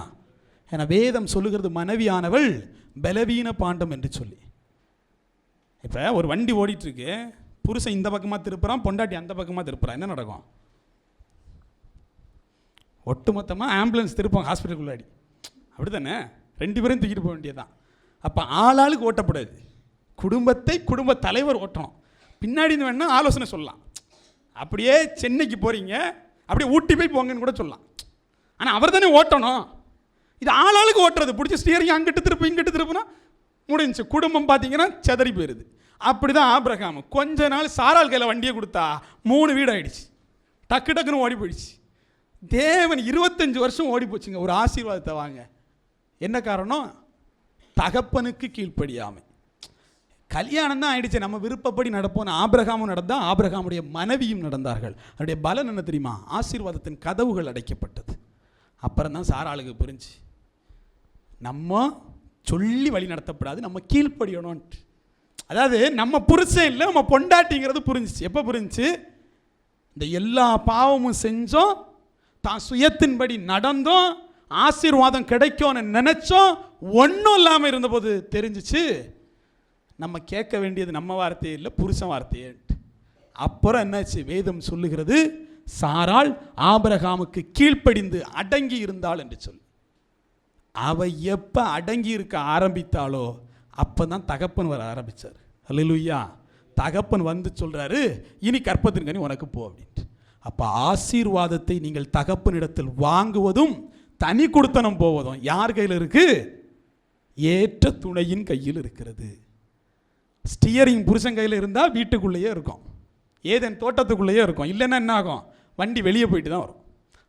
ஏன்னா வேதம் சொல்லுகிறது, மனைவியானவள் பலவீன பாண்டம் என்று சொல்லி. இப்போ ஒரு வண்டி ஓடிட்டுருக்கு, புருஷன் இந்த பக்கமாக திருப்புறான், பொண்டாட்டி அந்த பக்கமாக திருப்புறான். என்ன நடக்கும்? ஒட்டுமொத்தமாக ஆம்புலன்ஸ் திருப்போம் ஹாஸ்பிட்டலுக்குள்ளாடி. அப்படி தானே? 2 பேரும் தூக்கிட்டு போக வேண்டியதுதான். அப்போ ஆளாளுக்கு ஓட்டப்படாது. குடும்பத்தை குடும்ப தலைவர் ஓட்டணும். பின்னாடி வேணால் ஆலோசனை சொல்லலாம். அப்படியே சென்னைக்கு போகிறீங்க, அப்படியே ஊட்டி போய் போங்கன்னு கூட சொல்லலாம். ஆனால் அவர் தானே ஓட்டணும். இது ஆளாளுக்கு ஓட்டுறது. பிடிச்சி ஸ்டியரிங் அங்கிட்டு திருப்பு இங்கிட்டு திருப்புனா முடிஞ்சு. குடும்பம் பார்த்தீங்கன்னா செதறி போயிடுது. அப்படி தான் ஆபிரகாம் கொஞ்ச நாள் சாராள் கையில் வண்டியை கொடுத்தா 3 வீடு ஆகிடுச்சு. டக்கு டக்குன்னு ஓடி போயிடுச்சு. தேவன் 25 வருஷம் ஓடி போச்சுங்க ஒரு ஆசீர்வாதத்தை வாங்க. என்ன காரணம்? தகப்பனுக்கு கீழ்ப்படியாமை. கல்யாணம் தான் ஆயிடுச்சு, நம்ம விருப்பப்படி நடப்போம். ஆபிரகாமும் நடந்தால், ஆபிரகாமுடைய மனைவியும் நடந்தார்கள். அவருடைய பலன் என்ன தெரியுமா? ஆசீர்வாதத்தின் கதவுகள் அடைக்கப்பட்டது. அப்புறம் தான் சாராளுக்கு புரிஞ்சு நம்ம சொல்லி வழி நடத்தப்படாது, நம்ம கீழ்ப்படியணும்ன்ட்டு. அதாவது நம்ம புருஷன் இல்லை, நம்ம பொண்டாட்டிங்கிறது புரிஞ்சிச்சு. எப்போ புரிஞ்சிச்சு? இந்த எல்லா பாவமும் செஞ்சோம், தான் சுயத்தின்படி நடந்தோம், ஆசீர்வாதம் கிடைக்கும்னு நினைச்சோம், ஒன்றும் இல்லாமல் இருந்தபோது தெரிஞ்சிச்சு நம்ம கேட்க வேண்டியது நம்ம வார்த்தையே இல்லை, புருஷன் வார்த்தையே. அப்புறம் என்னாச்சு? வேதம் சொல்லுகிறது, சாராள் ஆபிரகாமுக்கு கீழ்ப்படிந்து அடங்கி இருந்தாள் என்று சொல்லி. அவ எப்போ அடங்கி இருக்க ஆரம்பித்தாளோ அப்போ தான் தகப்பன் வர ஆரம்பித்தார். அல்லேலூயா. தகப்பன் வந்து சொல்கிறாரு, இனி கற்பத்தின் கனி உனக்கு போ அப்படின்ட்டு. அப்போ ஆசீர்வாதத்தை நீங்கள் தகப்பனிடத்தில் வாங்குவதும் தனி கொடுத்தனம் போவதும் யார் கையில் இருக்கு? ஏற்ற துணையின் கையில் இருக்கிறது. ஸ்டியரிங் புருஷன் கையில் இருந்தால் வீட்டுக்குள்ளேயே இருக்கும், ஏதேன் தோட்டத்துக்குள்ளேயே இருக்கும். இல்லைன்னா என்ன ஆகும்? வண்டி வெளியே போயிட்டு தான் வரும்.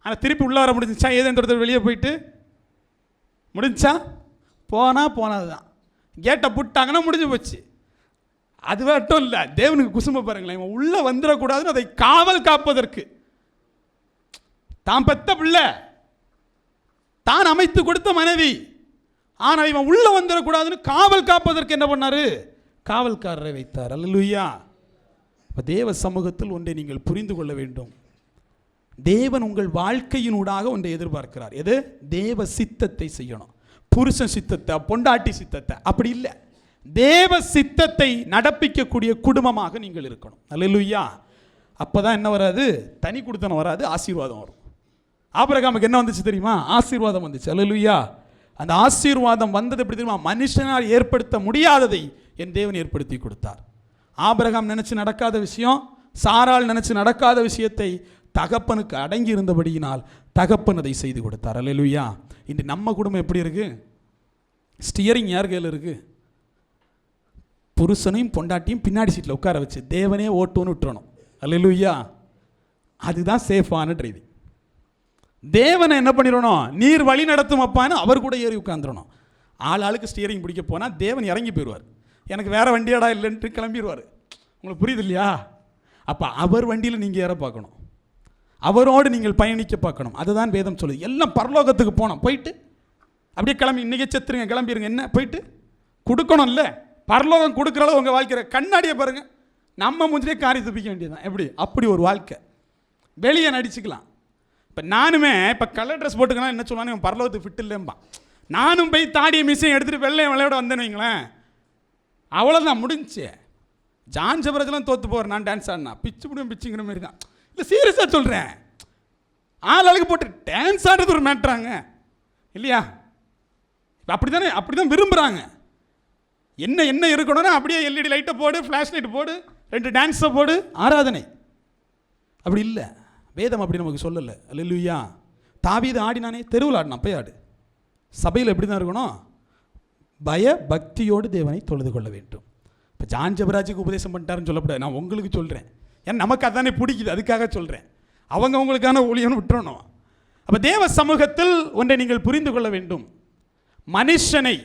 ஆனால் திருப்பி உள்ளே வர முடிஞ்சிச்சா? ஏதேன் தோட்டத்தில் வெளியே போயிட்டு முடிஞ்சா? போனது தான். கேட்டை புட்டாங்கன்னா முடிஞ்சு போச்சு. அது மட்டும் இல்லை, தேவனுக்கு குசும்ப பாருங்களேன், இவன் உள்ளே வந்துடக்கூடாதுன்னு அதை காவல் காப்பதற்கு, தான் பெத்த பிள்ளை, தான் அமைத்து கொடுத்த மனைவி, ஆனால் இவன் உள்ளே வந்துடக்கூடாதுன்னு காவல் காப்பதற்கு என்ன பண்ணாரு? காவல்காரரை வைத்தார். அல்லேலூயா. இப்போ தேவ சமூகத்தில் ஒன்றை நீங்கள் புரிந்து கொள்ள வேண்டும். தேவன் உங்கள் வாழ்க்கையினூடாக ஒன்றை எதிர்பார்க்கிறார். எது? தேவ சித்தத்தை செய்யணும். புருஷன் சித்தத்தை, பொண்டாட்டி சித்தத்தை அப்படி இல்லை, தேவ சித்தத்தை நடப்பிக்கக்கூடிய குடும்பமாக நீங்கள் இருக்கணும். அல்லேலூயா. அப்போ தான் என்ன வராது? தனி கொடுத்தனம் வராது, ஆசீர்வாதம் வரும். ஆபிரகாமுக்கு என்ன வந்துச்சு தெரியுமா? ஆசீர்வாதம் வந்துச்சு. அல்லேலூயா. அந்த ஆசீர்வாதம் வந்தது எப்படி தெரியுமா? மனுஷனால் ஏற்படுத்த முடியாததை என் தேவன் ஏற்படுத்தி கொடுத்தார். ஆபிரகாம் நினைச்சு நடக்காத விஷயம், சாராள் நினைச்சு நடக்காத விஷயத்தை தகப்பனுக்கு அடங்கி இருந்தபடியினால் தகப்பன் அதை செய்து கொடுத்தார். அல்லேலூயா. இன்று நம்ம குடும்பம் எப்படி இருக்கு? ஸ்டியரிங் யார் கையில் இருக்கு? புருஷனையும் பொண்டாட்டியும் பின்னாடி சீட்டில் உட்கார வச்சு தேவனே ஓட்டுன்னு விட்டுறணும். அல்லேலூயா. அதுதான் சேஃபான டிரைவிங். தேவனை என்ன பண்ணிடணும்? நீர் வழி நடத்தும் அப்பான்னு அவர் கூட ஏறி உட்காந்துடணும். ஆளுக்கு ஸ்டியரிங் பிடிக்க போனால் தேவன் இறங்கி போயிடுவார். எனக்கு வேறு வண்டியாடா இல்லைன்ட்டு கிளம்பிடுவார். உங்களுக்கு புரியுது இல்லையா? அப்போ அவர் வண்டியில் நீங்கள் ஏற பார்க்கணும், அவரோடு நீங்கள் பயணிக்க பார்க்கணும். அதுதான் வேதம் சொல்லுது. எல்லாம் பரலோகத்துக்கு போனோம், போயிட்டு அப்படியே கிளம்பி இன்றைக்கே செத்துருங்க, கிளம்பிடுங்க. என்ன போயிட்டு கொடுக்கணும் இல்லை? பரலோகம் கொடுக்குற அளவு உங்கள் வாழ்க்கையை கண்ணாடியை பாருங்கள். நம்ம முஞ்சிலே காரி துப்பிக்க வேண்டியதுதான். எப்படி? அப்படி ஒரு வாழ்க்கை. வெளியே நடிச்சுக்கலாம். இப்போ நானுமே இப்போ கலர் ட்ரெஸ் போட்டுக்கலாம், என்ன சொல்லுவானே இவன் பரலோகத்துக்கு ஃபிட் இல்லைம்பா. நானும் போய் தாடியை மிஷின் எடுத்துகிட்டு வெள்ளையை விளையாட வந்தேன்னு வைங்களேன், அவ்வளோதான் முடிஞ்சு. ஜான் ஜபரஜெலாம் தோற்று போகிறேன் நான் டான்ஸ் ஆடினா, பிச்சு முடியும் பிச்சுங்கிற மாதிரி தான். இல்லை சீரியஸாக சொல்கிறேன், ஆளுக்கு போட்டு டான்ஸ் ஆடுறது ஒரு மேட்ராங்க இல்லையா? இப்போ அப்படி தான் விரும்புகிறாங்க. என்ன இருக்கணும்னா அப்படியே எல்இடி லைட்டை போடு, ஃப்ளாஷ் லைட் போடு, 2 டான்ஸை போடு, ஆராதனை. அப்படி இல்லை, வேதம் அப்படி நமக்கு சொல்லலை. அல்லேலூயா. தாவீது ஆடினானே, தெருவில் ஆடினான், போய் ஆடு. சபையில் எப்படி தான் இருக்கணும்? பய பக்தியோடு தேவனை தொழுது கொள்ள வேண்டும். இப்போ ஜான் ஜபராஜுக்கு உபதேசம் பண்ணிட்டாருன்னு சொல்லக்கூடாது, நான் உங்களுக்கு சொல்கிறேன். ஏன்னா நமக்கு அதானே பிடிக்குது, அதுக்காக சொல்கிறேன். அவங்களுக்கான ஊழியன்னு விட்டுறணும். அப்போ தேவ சமூகத்தில் ஒன்றை நீங்கள் புரிந்து கொள்ள வேண்டும். மனுஷனை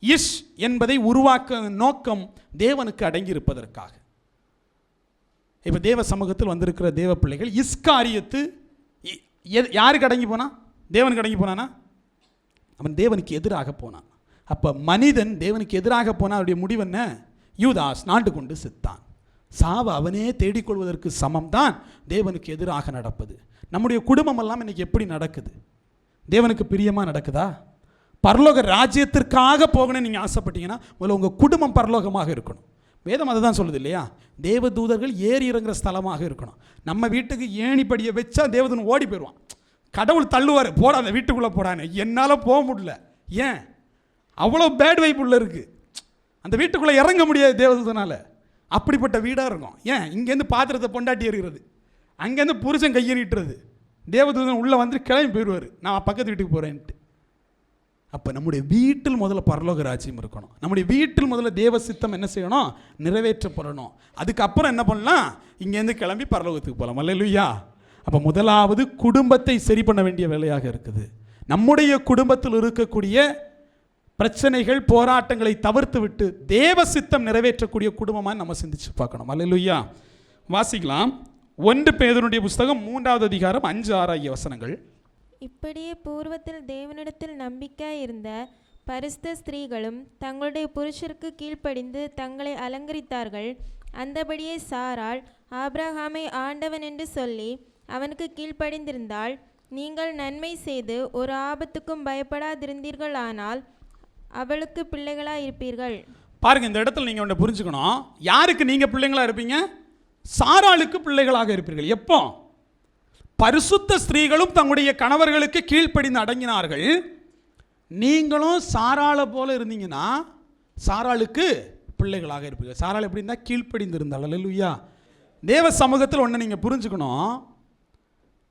இஷ் என்பதை உருவாக்க நோக்கம் தேவனுக்கு அடங்கி இருப்பதற்காக. இப்போ தேவ சமூகத்தில் வந்திருக்கிற தேவ பிள்ளைகள், இஸ்காரியத்து யாருக்கு அடங்கி போனான்? தேவனுக்கு அடங்கி போனானா? அவன் தேவனுக்கு எதிராக போனான். அப்போ மனிதன் தேவனுக்கு எதிராக போனால் அவருடைய முடிவு என்ன? யூதாஸ் நாண்டு கொண்டு செத்தான். சாவு அவனே தேடிக்கொள்வதற்கு சமம் தான் தேவனுக்கு எதிராக நடப்பது. நம்முடைய குடும்பம் எல்லாம் இன்னைக்கு எப்படி நடக்குது? தேவனுக்கு பிரியமாக நடக்குதா? பரலோக ராஜ்யத்திற்காக போகணும்னு நீங்கள் ஆசைப்பட்டீங்கன்னா முதல்ல உங்கள் குடும்பம் பரலோகமாக இருக்கணும். வேதம் அதை தான் சொல்லுது இல்லையா? தேவதூதர்கள் ஏறி இறங்குற ஸ்தலமாக இருக்கணும். நம்ம வீட்டுக்கு ஏணிப்படியை வச்சா தேவதூதன் ஓடி போயிடுவான். கடவுள் தள்ளுவார், போடாத வீட்டுக்குள்ளே போடான்னு. என்னால் போக முடியல. ஏன்? அவ்வளோ பேட் வைப் உள்ள இருக்குது. அந்த வீட்டுக்குள்ளே இறங்க முடியாது தேவதூதனால். அப்படிப்பட்ட வீடாக இருக்கும். ஏன்? இங்கேருந்து பாத்திரத்தை பொண்டாட்டி எறிகிறது, அங்கேருந்து புருஷன் கையெறிட்டுறது, தேவதூதன் உள்ளே வந்து கிளம்பி போயிடுவார், நான் பக்கத்து வீட்டுக்கு போகிறேன்ட்டு. அப்போ நம்முடைய வீட்டில் முதல்ல பரலோக ராஜ்யம் இருக்கணும். நம்முடைய வீட்டில் முதல்ல தேவ சித்தம் என்ன செய்யணும்? நிறைவேற்றப்படணும். அதுக்கப்புறம் என்ன பண்ணலாம்? இங்கேருந்து கிளம்பி பரலோகத்துக்கு போகலாம். அல்லேலூயா. அப்போ முதலாவது குடும்பத்தை சரி பண்ண வேண்டிய வேலையாக இருக்குது. நம்முடைய குடும்பத்தில் இருக்கக்கூடிய பிரச்சனைகள் போராட்டங்களை தவிர்த்து விட்டு தேவ சித்தம் நிறைவேற்றக்கூடிய குடும்பமாக நம்ம சிந்திச்சு பார்க்கணும். அல்லேலூயா. வாசிக்கலாம். 1 பேதுருடைய புஸ்தகம் 3வது அதிகாரம் 5-6 ஆகிய வசனங்கள். இப்படியே பூர்வத்தில் தேவனிடத்தில் நம்பிக்கையாய் இருந்த பரிசுத்த ஸ்திரீகளும் தங்களுடைய புருஷருக்கு கீழ்ப்படிந்து தங்களை அலங்கரித்தார்கள். அந்தபடியே சாராள் ஆபிரகாமை ஆண்டவன் என்று சொல்லி அவனுக்கு கீழ்ப்படிந்திருந்தாள். நீங்கள் நன்மை செய்து ஒரு ஆபத்துக்கும் பயப்படாதிருந்தீர்களானால் அவளுக்கு பிள்ளைகளாக இருப்பீர்கள். பாருங்க, இந்த இடத்துல நீங்க ஒன்று புரிஞ்சுக்கணும். யாருக்கு நீங்க பிள்ளைங்களா இருப்பீங்க? சாராளுக்கு பிள்ளைகளாக இருப்பீர்கள். எப்போ? பரிசுத்த ஸ்திரீகளும் தங்களுடைய கணவர்களுக்கு கீழ்ப்படிந்து அடங்கினார்கள். நீங்களும் சாராளை போல இருந்தீங்கன்னா சாராளுக்கு பிள்ளைகளாக இருப்பீர்கள். சாராள் எப்படி இருந்தால் கீழ்ப்படிந்து இருந்தாள். அல்லேலூயா. தேவ சமூகத்தில் ஒன்று நீங்கள் புரிஞ்சுக்கணும்.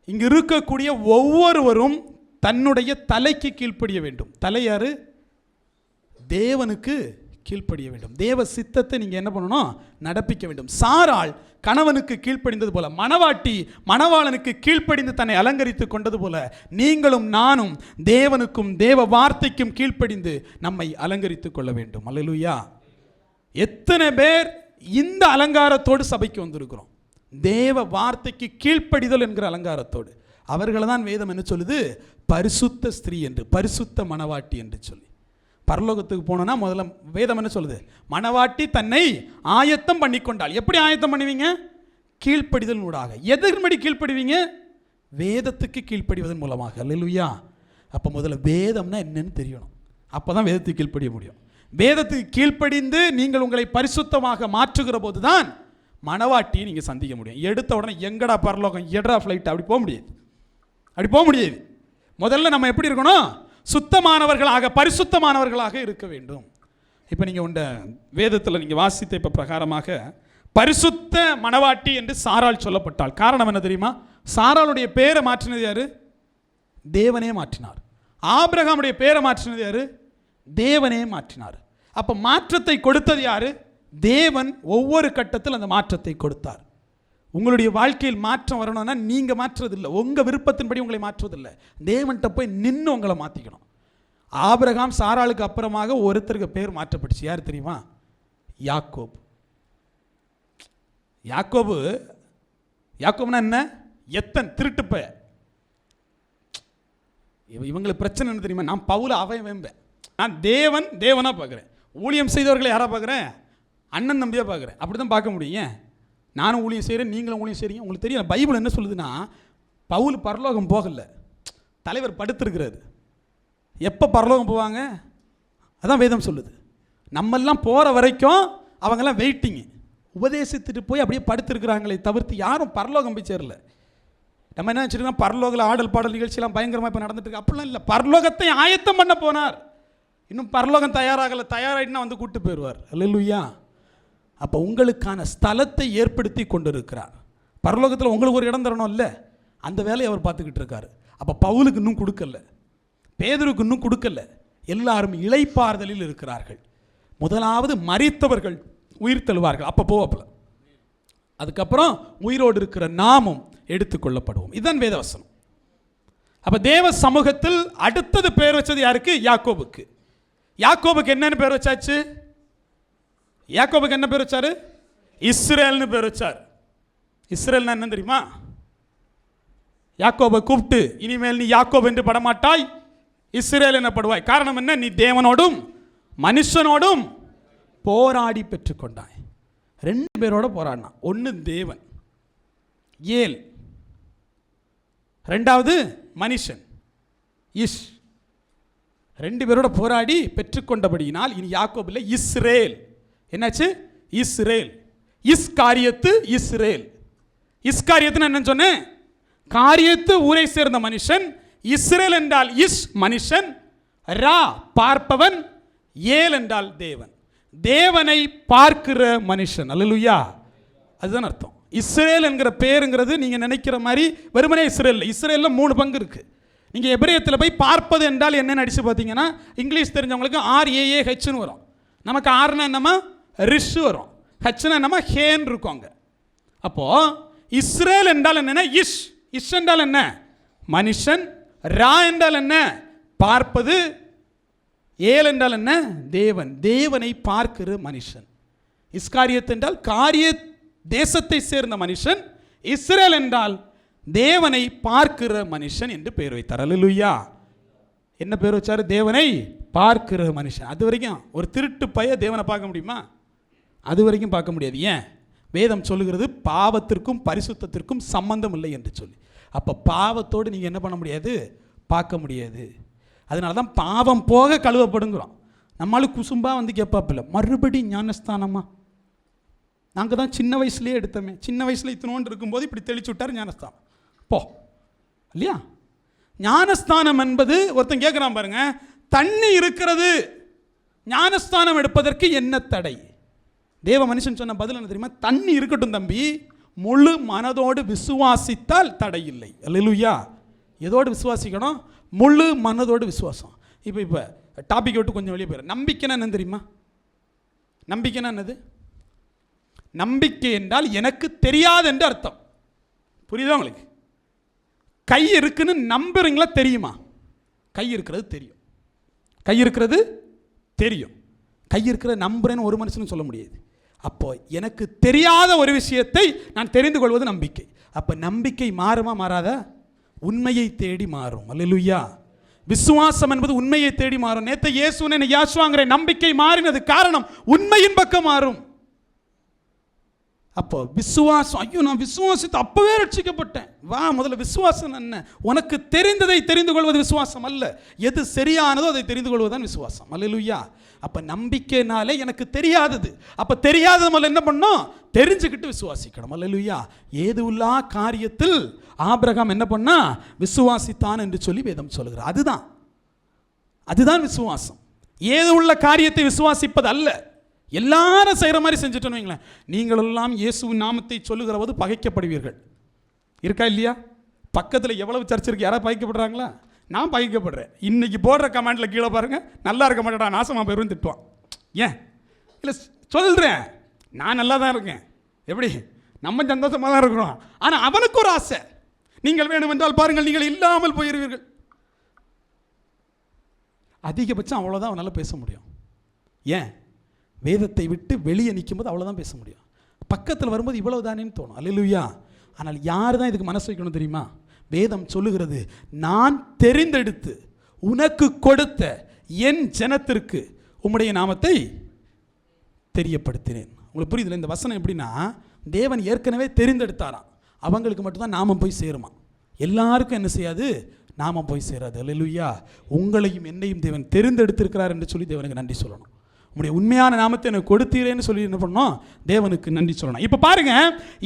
இங்கே இருக்கக்கூடிய ஒவ்வொருவரும் தன்னுடைய தலைக்கு கீழ்ப்படிய வேண்டும். தலை யாரு? தேவனுக்கு கீழ்ப்படிய வேண்டும். தேவ சித்தத்தை நீங்கள் என்ன பண்ணணும்? நடப்பிக்க வேண்டும். சாராள் கணவனுக்கு கீழ்ப்படிந்தது போல, மணவாட்டி மணவாளனுக்கு கீழ்ப்படிந்து தன்னை அலங்கரித்து கொண்டது போல, நீங்களும் நானும் தேவனுக்கும் தேவ வார்த்தைக்கும் கீழ்ப்படிந்து நம்மை அலங்கரித்து கொள்ள வேண்டும். அல்லேலூயா. எத்தனை பேர் இந்த அலங்காரத்தோடு சபைக்கு வந்திருக்கிறோம்? தேவ வார்த்தைக்கு கீழ்ப்படிதல் என்கிற அலங்காரத்தோடு. அவர்களை தான் வேதம் என்ன சொல்லுது? பரிசுத்த ஸ்திரீ என்று, பரிசுத்த மணவாட்டி என்று சொல்லி. பரலோகத்துக்கு போனோன்னா முதல்ல வேதம் என்ன சொல்லுது? மணவாட்டி தன்னை ஆயத்தம் பண்ணி கொண்டாள். எப்படி ஆயத்தம் பண்ணுவீங்க? கீழ்ப்படிதல் ஊடாக. எதன்படி கீழ்ப்படிவீங்க? வேதத்துக்கு கீழ்ப்படிவதன் மூலமாக. அல்லேலூயா. அப்போ முதல்ல வேதம்னா என்னன்னு தெரியணும். அப்போ தான் வேதத்துக்கு கீழ்ப்படிய முடியும். வேதத்துக்கு கீழ்ப்படிந்து நீங்கள் உங்களை பரிசுத்தமாக மாற்றுகிற போது தான் மணவாட்டியை நீங்கள் சந்திக்க முடியும். எடுத்த உடனே எங்கடா பரலோகம், எடா ஃப்ளைட், அப்படி போக முடியாது. அப்படி போக முடியாது. முதல்ல நம்ம எப்படி இருக்கணும்? சுத்தமானவர்களாக, பரிசுத்தமானவர்களாக இருக்க வேண்டும். இப்போ நீங்கள் உண்ட வேதத்தில் நீங்கள் வாசித்த இப்போ பிரகாரமாக பரிசுத்த மணவாட்டி என்று சாராள் சொல்லப்பட்டாள். காரணம் என்ன தெரியுமா? சாராளுடைய பேரை மாற்றினது யாரு? தேவனே மாற்றினார். ஆபிரகாமுடைய பேரை மாற்றினது யாரு? தேவனே மாற்றினார். அப்போ மாற்றத்தை கொடுத்தது யாரு? தேவன். ஒவ்வொரு கட்டத்தில் அந்த மாற்றத்தை கொடுத்தார். உங்களுடைய வாழ்க்கையில் மாற்றம் வரணும்னா நீங்கள் மாற்றுறதில்லை, உங்கள் விருப்பத்தின்படி உங்களை மாற்றுவதில்லை. தேவன்கிட்ட போய் நின்று உங்களை மாற்றிக்கணும். ஆபிரகாம் சாராளுக்கு அப்புறமாக ஒருத்தருக்கு பேர் மாற்றப்பட்டுச்சு. யார் தெரியுமா? யாக்கோபு. யாக்கோபுனா என்ன? எத்தன் திருட்டுப்ப. இவங்களுக்கு பிரச்சனை என்ன தெரியுமா? நான் பவுல அவன் வேம்பேன். நான் தேவனாக பார்க்குறேன். ஊழியம் செய்தவர்களை யாராக பார்க்குறேன்? அண்ணன் தம்பியாக பார்க்குறேன். அப்படி தான் பார்க்க முடியும். நானும் ஊழியம் செய்கிறேன், நீங்களும் ஊழியம் செய்கிறீங்க. உங்களுக்கு தெரியும் பைபிள் என்ன சொல்லுதுன்னா, பவுல் பரலோகம் போகலை, தலைவர் படுத்திருக்கிறாரு. எப்போ பரலோகம் போவாங்க? அதான் வேதம் சொல்லுது. நம்மெல்லாம் போகிற வரைக்கும் அவங்கெல்லாம் வெயிட்டிங்கு. உபதேசித்துட்டு போய் அப்படியே படுத்திருக்கிறாங்களே தவிர்த்து யாரும் பரலோகம் போய் சேரல. நம்ம என்ன வச்சுருக்கோம்? பரலோகில் ஆடல் பாடல் நிகழ்ச்சியெல்லாம் பயங்கரமாக இப்போ நடந்துட்டு இருக்கு. அப்படிலாம் இல்லை. பரலோகத்தை ஆயத்தம் பண்ண போனார். இன்னும் பரலோகம் தயாராகலை. தயாராகிட்டுனா வந்து கூப்பிட்டு போயிடுவார். அல்லேலூயா. அப்போ உங்களுக்கான ஸ்தலத்தை ஏற்படுத்தி கொண்டு இருக்கிறார். பரலோகத்தில் உங்களுக்கு ஒரு இடம் தரணும் இல்லை? அந்த வேலையை அவர் பார்த்துக்கிட்டு இருக்காரு. அப்போ பவுலுக்கு இன்னும் கொடுக்கல, பேதுருக்கு இன்னும் கொடுக்கல. எல்லாரும் இளைப்பாறுதலில் இருக்கிறார்கள். முதலாவது மரித்தவர்கள் உயிர் தழுவார்கள். அப்போ போவப்பில் அதுக்கப்புறம் உயிரோடு இருக்கிற நாமும் எடுத்துக்கொள்ளப்படுவோம். இதுதான் வேதவசனம். அப்போ தேவ சமூகத்தில் அடுத்தது பேர் வச்சது யாருக்கு? யாக்கோபுக்கு. யாக்கோபுக்கு என்னன்னு பேர் வச்சாச்சு? யாக்கோபுக்கு என்ன பேர் வச்சாரு? இஸ்ரேல்னு பேர் வச்சார். இஸ்ரேல்னா என்ன தெரியுமா? யாக்கோபை கூப்பிட்டு, இனிமேல் நீ யாக்கோபு என்று படமாட்டாய், இஸ்ரேல் எனப்படுவாய். காரணம் என்ன? நீ தேவனோடும் மனுஷனோடும் போராடி பெற்றுக்கொண்டாய். 2 பேரோட போராடினா. ஒன்று தேவன், ஏல். 2வது மனுஷன், இஷ். 2 பேரோட போராடி பெற்றுக்கொண்டபடியினால் இனி யாக்கோபு இல்லை, இஸ்ரேல். என்னாச்சு? இஸ்ரேல். இஸ்காரியத்து இஸ்ரேல். இஸ்காரியத்துன்னு என்ன சொன்னேன்? காரியத்து ஊரை சேர்ந்த மனுஷன். இஸ்ரேல் என்றால் இஸ் மனுஷன், ரா பார்ப்பவன், ஏல் என்றால் தேவன், தேவனை பார்க்கிற மனுஷன். அல்லேலூயா. அதுதான் அர்த்தம். இஸ்ரேல் என்கிற பேருங்கிறது நீங்கள் நினைக்கிற மாதிரி வெறுமனே இஸ்ரேல். இஸ்ரேலில் 3 பங்கு இருக்குது. நீங்கள் எபிரேயத்தில் போய் பார்ப்பது என்றால் என்னென்னு அடித்து பார்த்தீங்கன்னா, இங்கிலீஷ் தெரிஞ்சவங்களுக்கு RAAHன்னு வரும். நமக்கு ஆர்னா என்னமா ரிஷ் வரும், ஹச்னா என்னமா ஹேன் இருக்குங்க. அப்போது இஸ்ரேல் என்றால் என்னென்ன? இஷ். இஷ் என்றால் என்ன? மனுஷன். ரா என்றால் என்ன? பார்ப்பது. ஏல் என்றால் என்ன? தேவன், தேவனை பார்க்கிற மனுஷன். இஸ்காரியத் என்றால் காரிய தேசத்தை சேர்ந்த மனுஷன். இஸ்ரேல் என்றால் தேவனை பார்க்கிற மனுஷன் என்று பெயர் வைத்தார். அல்லேலூயா. என்ன பேர் வச்சாரு? தேவனை பார்க்கிற மனுஷன். அது வரைக்கும் ஒரு திருட்டு பைய தேவனை பார்க்க முடியுமா? அது வரைக்கும் பார்க்க முடியாது. ஏன்? வேதம் சொல்லுகிறது பாவத்திற்கும் பரிசுத்தத்திற்கும் சம்பந்தம் இல்லை என்று சொல்லி. அப்போ பாவத்தோடு நீங்கள் என்ன பண்ண முடியாது? பார்க்க முடியாது. அதனால தான் பாவம் போக கழுவப்படுங்கிறோம். நம்மளுக்கு குசும்பாக வந்து கேட்பாப்பில்ல, மறுபடி ஞானஸ்தானமா? நாங்கள் தான் சின்ன வயசுலேயே எடுத்தோமே. சின்ன வயசில் இத்தனோண்டு இருக்கும்போது இப்படி தெளிச்சு விட்டார் ஞானஸ்தானம் போ இல்லையா? ஞானஸ்தானம் என்பது ஒருத்தன் கேட்குறான் பாருங்க, தண்ணி இருக்கிறது, ஞானஸ்தானம் எடுப்பதற்கு என்ன தடை? தேவ மனுஷன் சொன்ன பதில் என்ன தெரியுமா? தண்ணி இருக்கட்டும் தம்பி, முழு மனதோடு விசுவாசித்தால் தடை இல்லை. அல்லேலூயா. எதோடு விசுவாசிக்கணும்? முழு மனதோடு விசுவாசம். இப்போ டாபிக் விட்டு கொஞ்சம் வெளியே போயிடும். நம்பிக்கைன்னா என்ன தெரியுமா? நம்பிக்கைன்னா என்னது? நம்பிக்கை என்றால் எனக்கு தெரியாது என்று அர்த்தம். புரியுதா உங்களுக்கு? கை இருக்குன்னு நம்புறீங்களா? தெரியுமா? கை இருக்கிறது தெரியும். கை இருக்கிறது தெரியும். கை இருக்கிற நம்புறேன்னு ஒரு மனுஷனும் சொல்ல முடியாது. அப்போ எனக்கு தெரியாத ஒரு விஷயத்தை நான் தெரிந்து கொள்வது நம்பிக்கை. அப்போ நம்பிக்கை மாறுமா? மாறாதா? உண்மையை தேடி மாறும். அல்லேலூயா. விசுவாசம் என்பது உண்மையை தேடி மாறும். நேற்று இயேசுவின் யாசுவாங்கிற நம்பிக்கை மாறினது காரணம் உண்மையின் பக்கம் மாறும். அப்போ விசுவாசம், ஐயோ நான் விசுவாசித்து அப்பவே ரட்சிக்கப்பட்டேன். வா, முதல்ல விசுவாசம் என்ன? உனக்கு தெரிந்ததை தெரிந்து கொள்வது விசுவாசம் அல்ல. எது சரியானதோ அதை தெரிந்து கொள்வதுதான் விசுவாசம். அல்லேலூயா. அப்போ நம்பிக்கைனாலே எனக்கு தெரியாதது. அப்போ தெரியாதது முதல்ல என்ன பண்ணணும்? தெரிஞ்சுக்கிட்டு விசுவாசிக்கணும். அல்லேலூயா. ஏதுவுல்லா காரியத்தில் ஆபிரகாம் என்ன பண்ணா? விசுவாசித்தான் என்று சொல்லி வேதம் சொல்லுகிறார். அதுதான் விசுவாசம். ஏது உள்ள காரியத்தை விசுவாசிப்பது அல்ல. எல்லாரும் செய்கிற மாதிரி செஞ்சுட்டோன்னு வைங்களேன், நீங்கள் எல்லாம் இயேசுவின் நாமத்தை சொல்லுகிற போது பகைக்கப்படுவீர்கள். இருக்கா இல்லையா? பக்கத்தில் எவ்வளவு சர்ச்சை இருக்கு? யாராவது பகைக்கப்படுறாங்களா? நான் பகைக்கப்படுறேன். இன்னைக்கு போடுற கமெண்ட்டில் கீழே பாருங்க, நல்லா இருக்க மாட்டேடா, நாசமாக போயிடும் திட்டுவான். ஏன்? இல்லை சொல்கிறேன், நான் நல்லா தான் இருக்கேன். எப்படி? நம்ம சந்தோஷமாக தான் இருக்கிறோம். ஆனால் அவனுக்கு ஒரு ஆசை, நீங்கள் வேணுமென்றால் பாருங்கள், நீங்கள் இல்லாமல் போயிருவீர்கள். அதிகபட்சம் அவ்வளோதான் அவனால் பேச முடியும். ஏன்? வேதத்தை விட்டு வெளியே நிற்கும்போது அவ்வளோதான் பேச முடியும். பக்கத்தில் வரும்போது இவ்வளவு தானேன்னு தோணும். அல்லேலூயா. ஆனால் யார் தான் இதுக்கு மனசு வைக்கணும் தெரியுமா? வேதம் சொல்லுகிறது, நான் தெரிந்தெடுத்து உனக்கு கொடுத்த என் ஜனத்திற்கு உம்முடைய நாமத்தை தெரியப்படுத்தினேன். உங்களுக்கு புரியுதுல? இந்த வசனம் எப்படின்னா, தேவன் ஏற்கனவே தெரிந்தெடுத்தாராம், அவங்களுக்கு மட்டும்தான் நாமம் போய் சேருமா. எல்லாருக்கும் என்ன செய்யாது? நாமம் போய் சேராது. அல்லேலூயா. உங்களையும் என்னையும் தேவன் தெரிந்தெடுத்திருக்கிறார் என்று சொல்லி தேவனுக்கு நன்றி சொல்லணும். உங்களுடைய உண்மையான நாமத்தை எனக்கு கொடுத்தீரேன்னு சொல்லி என்ன பண்ணோம்? தேவனுக்கு நன்றி சொல்லணும். இப்போ பாருங்க,